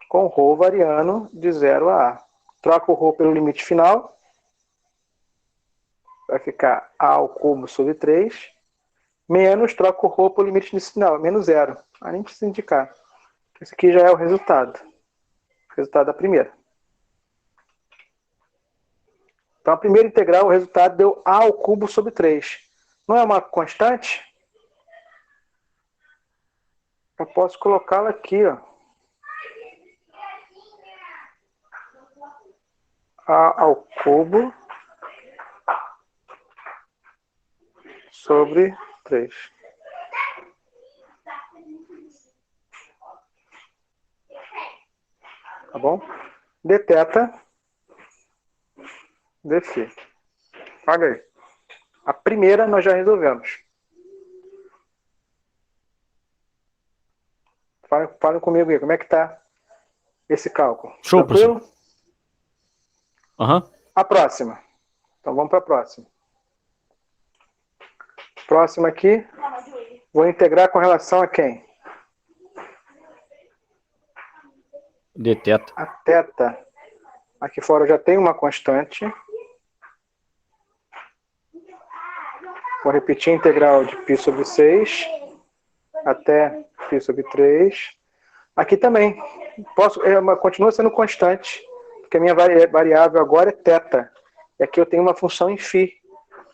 Com ρ variando de 0 a a. Troca o ρ pelo limite final. Vai ficar a ao cubo sobre 3. Menos, troca o ρ pelo limite final, menos 0. Nem precisa indicar. Esse aqui já é o resultado. O resultado da primeira. Então, a primeira integral, o resultado deu a ao cubo sobre 3. Não é uma constante? Eu posso colocá-la aqui, ó. A ao cubo sobre 3. Tá bom? Deteta. Dφ. Olha aí. A primeira nós já resolvemos. Falem comigo aí, como é que tá esse cálculo? Show, tranquilo? professor. Aham. A próxima. Então vamos para a próxima. Próxima aqui. Vou integrar com relação a quem? Deteta. A θ. Aqui fora eu já tenho uma constante. Vou repetir a integral de π sobre 6 até π sobre 3. Aqui também. Continua sendo constante, porque a minha variável agora é θ. E aqui eu tenho uma função em φ.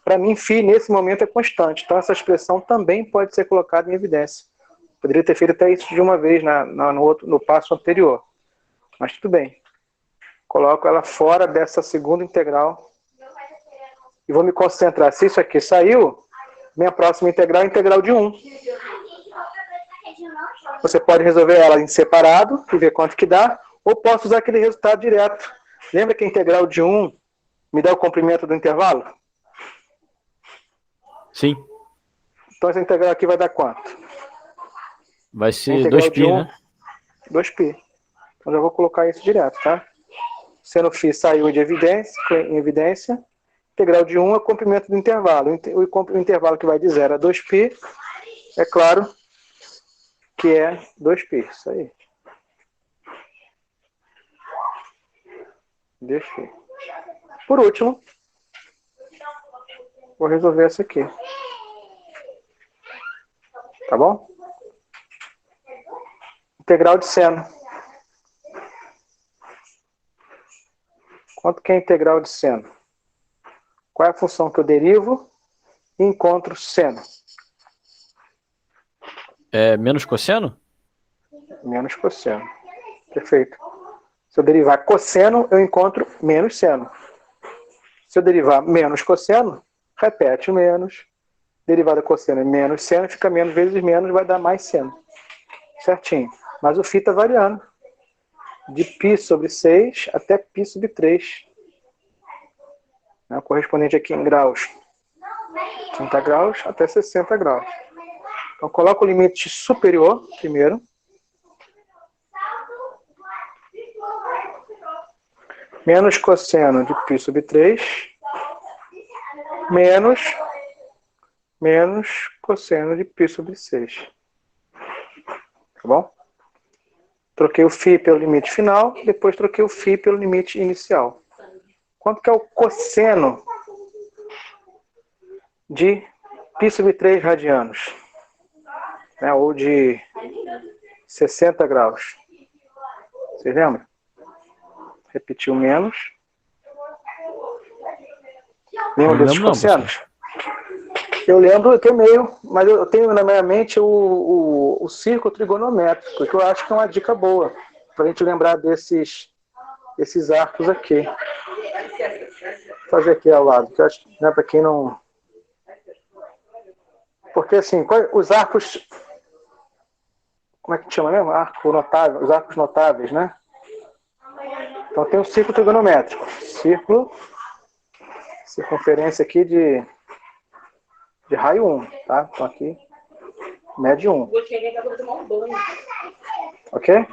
Para mim, φ nesse momento é constante. Então essa expressão também pode ser colocada em evidência. Poderia ter feito até isso de uma vez no passo anterior. Mas tudo bem. Coloco ela fora dessa segunda integral. E vou me concentrar. Se isso aqui saiu, minha próxima integral é a integral de 1. Você pode resolver ela em separado e ver quanto que dá. Ou posso usar aquele resultado direto. Lembra que a integral de 1 me dá o comprimento do intervalo? Sim. Então essa integral aqui vai dar quanto? Vai ser 2π, né? 2π. Então já vou colocar isso direto, tá? Sendo φ saiu em evidência, integral de 1 é o comprimento do intervalo. O intervalo que vai de 0 a 2π, é claro que é 2π. Isso aí. Dφ. Por último, vou resolver essa aqui. Tá bom? Integral de seno. Quanto que é a integral de seno? Qual é a função que eu derivo e encontro seno? É menos cosseno? Menos cosseno. Perfeito. Se eu derivar cosseno, eu encontro menos seno. Se eu derivar menos cosseno, repete o menos. Derivada cosseno é menos seno, fica menos vezes menos, vai dar mais seno. Certinho. Mas o φ está variando. De π sobre 6 até π sobre 3. Correspondente aqui em graus. 30 graus até 60 graus. Então, coloco o limite superior primeiro. Menos cosseno de π sobre 3. Menos cosseno de π sobre 6. Tá bom? Troquei o φ pelo limite final, depois troquei o φ pelo limite inicial. Quanto que é o cosseno de π sobre 3 radianos? Ou de 60 graus. Vocês lembram? Repetiu menos. Lembra desses cossenos? Eu lembro, eu tenho meio, mas eu tenho na minha mente o círculo trigonométrico, que eu acho que é uma dica boa, para a gente lembrar desses arcos aqui. Vou fazer aqui ao lado, que eu acho, né, para quem não... Porque assim, os arcos... Como é que chama mesmo? Arco notável, os arcos notáveis, né? Então tem um círculo trigonométrico. Circunferência aqui de raio 1, tá? Então aqui, médio 1. Ok?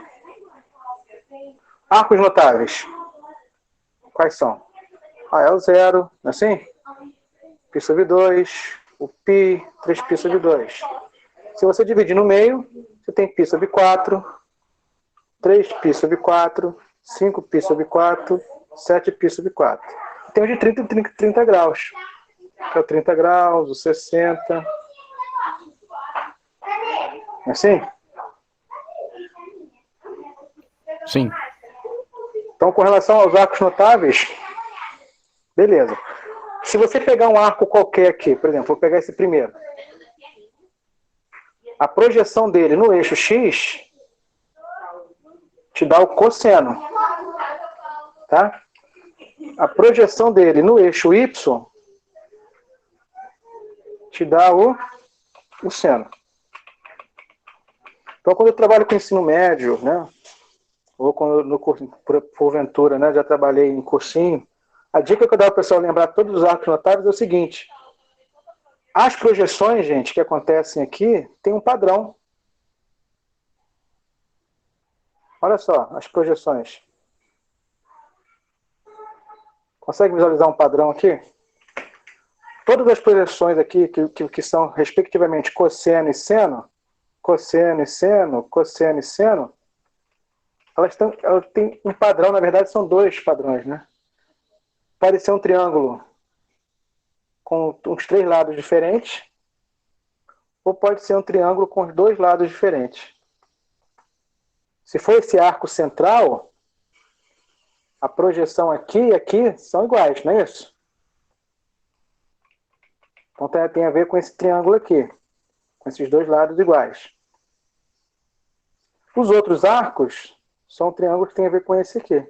Arcos notáveis. quais são? É o zero, não é assim? Π sobre 2, o π, 3π sobre 2. Se você dividir no meio, você tem π sobre 4, 3π sobre 4, 5π sobre 4, 7π sobre 4. Tem o de 30 e 30 graus. Que é o 30 graus, o 60. É assim? Sim. Então, com relação aos arcos notáveis, beleza. Se você pegar um arco qualquer aqui, por exemplo, vou pegar esse primeiro. A projeção dele no eixo X te dá o cosseno. Tá? A projeção dele no eixo Y te dá o seno. Então, quando eu trabalho com ensino médio, né, ou quando no curso, porventura, né, já trabalhei em cursinho, a dica que eu dou para o pessoal lembrar todos os arcos notáveis é o seguinte: as projeções, gente, que acontecem aqui, tem um padrão. Olha só, as projeções. Consegue visualizar um padrão aqui? Todas as projeções aqui, que são, respectivamente, cosseno e seno, cosseno e seno, cosseno e seno, elas têm um padrão, na verdade são dois padrões, né? Pode ser um triângulo com uns 3 lados diferentes, ou pode ser um triângulo com os 2 lados diferentes. Se for esse arco central, a projeção aqui e aqui são iguais, não é isso? Então tem a ver com esse triângulo aqui, com esses 2 lados iguais. Os outros arcos são triângulos que têm a ver com esse aqui.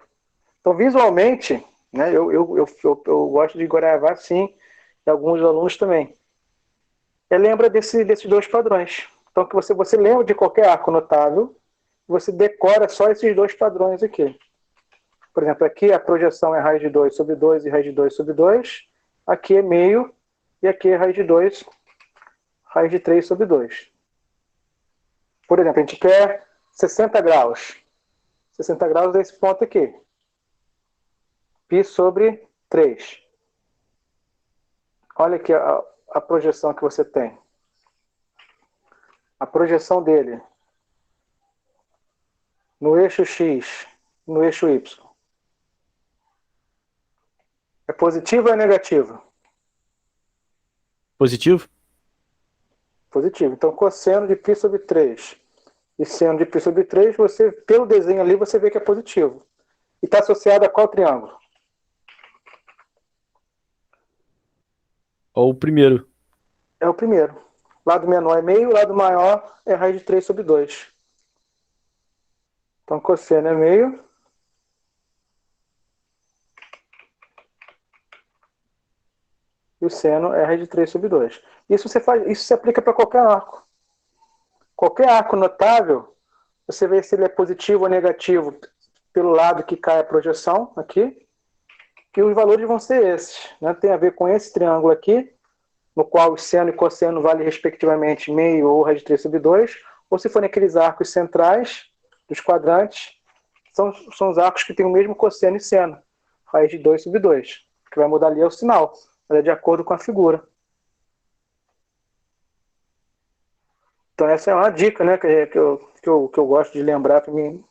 Então, visualmente, né, eu gosto de gravar assim, e alguns alunos também. Lembra desses 2 padrões. Então, que você lembra de qualquer arco notável, você decora só esses 2 padrões aqui. Por exemplo, aqui a projeção é raiz de 2 sobre 2 e raiz de 2 sobre 2. Aqui é meio, e aqui é raiz de 2, raiz de 3 sobre 2. Por exemplo, a gente quer 60 graus. 60 graus é esse ponto aqui. Π sobre 3. Olha aqui a projeção que você tem. A projeção dele no eixo X, no eixo Y. É positiva ou é negativa? Positivo? Positivo. Então, cosseno de π sobre 3 e seno de π sobre 3, você, pelo desenho ali, você vê que é positivo. E está associado a qual triângulo? Ou o primeiro? É o primeiro. Lado menor é meio, lado maior é raiz de 3 sobre 2. Então, cosseno é meio. E o seno é raiz de 3 sobre 2. Isso se aplica para qualquer arco. Qualquer arco notável, você vê se ele é positivo ou negativo pelo lado que cai a projeção, aqui. E os valores vão ser esses. Né? Tem a ver com esse triângulo aqui, no qual o seno e cosseno valem respectivamente meio ou raiz de 3 sobre 2. Ou se forem aqueles arcos centrais dos quadrantes, são os arcos que têm o mesmo cosseno e seno. Raiz de 2 sobre 2. O que vai mudar ali é o sinal. Mas é de acordo com a figura. Então essa é uma dica, né, que eu gosto de lembrar para mim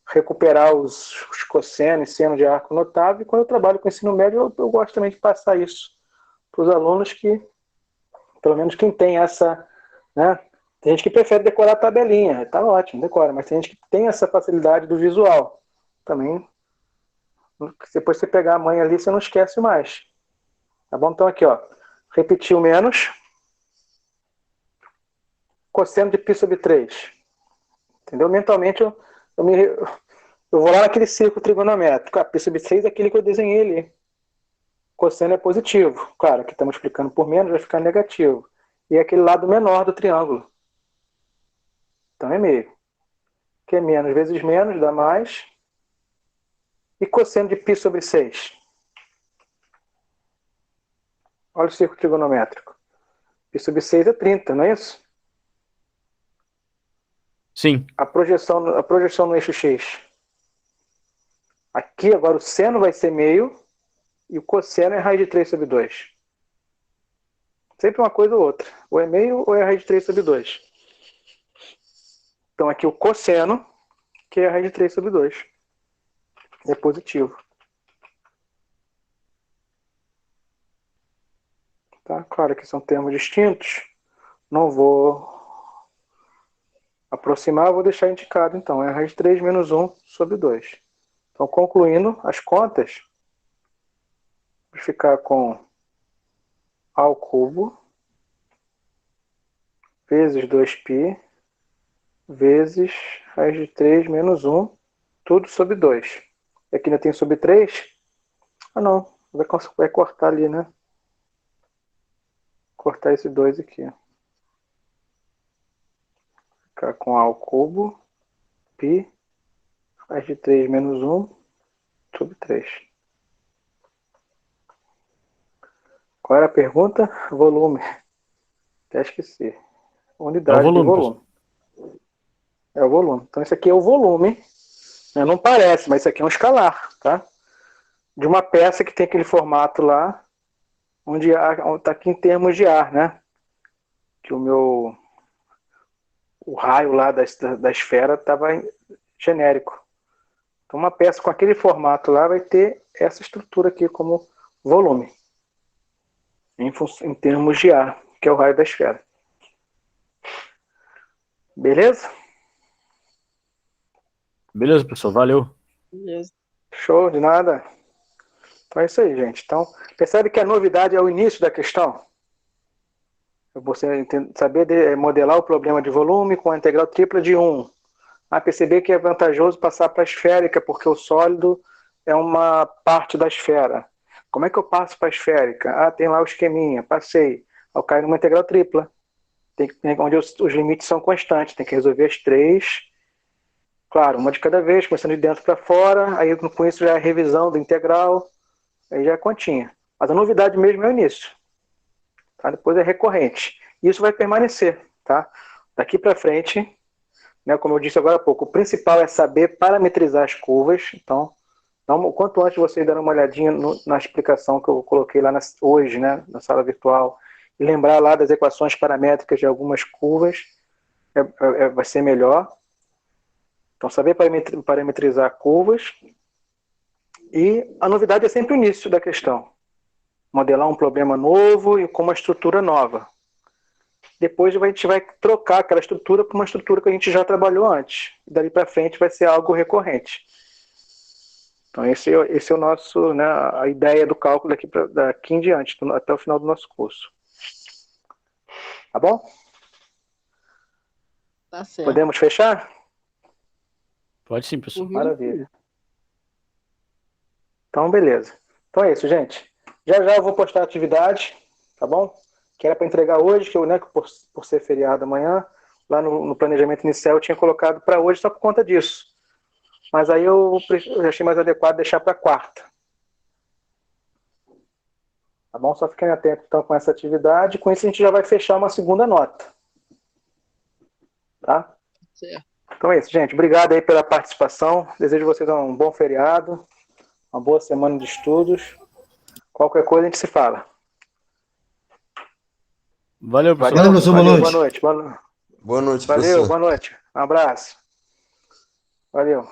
recuperar os cossenos e seno de arco notável. E quando eu trabalho com ensino médio, eu gosto também de passar isso para os alunos que, pelo menos quem tem essa, né, tem gente que prefere decorar a tabelinha, tá ótimo, decora, mas tem gente que tem essa facilidade do visual. Também, depois você pegar a manha ali, você não esquece mais. Tá bom? Então aqui, ó, repetir o menos. Cosseno de π sobre 3. Entendeu? Mentalmente eu vou lá naquele círculo trigonométrico. Π sobre 6 é aquele que eu desenhei ali. Cosseno é positivo. Claro, aqui estamos explicando por menos, vai ficar negativo. E é aquele lado menor do triângulo. Então é meio. Que é menos vezes menos, dá mais. E cosseno de π sobre 6. Olha o círculo trigonométrico. Π sobre 6 é 30, não é isso? Sim. A projeção no eixo X. Aqui agora o seno vai ser meio e o cosseno é raiz de 3 sobre 2. Sempre uma coisa ou outra. Ou é meio ou é raiz de 3 sobre 2. Então aqui o cosseno, que é a raiz de 3 sobre 2. É positivo. Tá? Claro que são termos distintos. Não vou aproximar, vou deixar indicado. Então, é a raiz de 3 menos 1 sobre 2. Então, concluindo as contas, vou ficar com A ao cubo vezes 2π vezes raiz de 3 menos 1, tudo sobre 2. E aqui ainda tem sobre 3? Ah, não. Vai cortar ali, né? Cortar esse 2 aqui. Ficar com A ao cubo, π, raiz de 3 menos 1, sobre 3. Qual era a pergunta? Volume. Até esqueci. Unidade de volume. É o volume. Então, isso aqui é o volume. Não parece, mas isso aqui é um escalar, tá? De uma peça que tem aquele formato lá, onde está aqui em termos de ar, né? Que o raio lá da esfera estava genérico. Então, uma peça com aquele formato lá vai ter essa estrutura aqui como volume, em termos de ar, que é o raio da esfera. Beleza? Beleza, professor. Valeu. Beleza. Show, de nada. Então é isso aí, gente. Então, percebe que a novidade é o início da questão? Você saber modelar o problema de volume com a integral tripla de 1. Perceber que é vantajoso passar para a esférica, porque o sólido é uma parte da esfera. Como é que eu passo para a esférica? Tem lá o esqueminha, passei. Eu caio numa integral tripla, onde os limites são constantes, tem que resolver as 3. Claro, uma de cada vez, começando de dentro para fora, aí com isso já é a revisão do integral, aí já é continha. Mas a novidade mesmo é o início. Tá? Depois é recorrente. Isso vai permanecer. Tá? Daqui para frente, né, como eu disse agora há pouco, o principal é saber parametrizar as curvas. Então, o quanto antes vocês darem uma olhadinha na explicação que eu coloquei lá hoje, né, na sala virtual, e lembrar lá das equações paramétricas de algumas curvas, vai ser melhor. Então, saber parametrizar curvas. E a novidade é sempre o início da questão. Modelar um problema novo e com uma estrutura nova. Depois a gente vai trocar aquela estrutura por uma estrutura que a gente já trabalhou antes. E dali para frente vai ser algo recorrente. Então esse é o nosso, né, a ideia do cálculo daqui em diante, até o final do nosso curso. Tá bom? Tá certo. Podemos fechar? Pode sim, professor. Uhum. Maravilha. Então, beleza. Então é isso, gente. Já eu vou postar a atividade, tá bom? Que era para entregar hoje, que eu, né, por ser feriado amanhã, lá no planejamento inicial eu tinha colocado para hoje só por conta disso. Mas aí eu achei mais adequado deixar para quarta. Tá bom? Só fiquem atentos então com essa atividade. Com isso a gente já vai fechar uma segunda nota. Tá? Certo. Então é isso, gente. Obrigado aí pela participação. Desejo a vocês um bom feriado, uma boa semana de estudos. Qualquer coisa a gente se fala. Valeu, professor. Valeu, professor. Boa noite. Boa noite. Boa noite, Valeu, professor. boa noite. Um abraço. Valeu.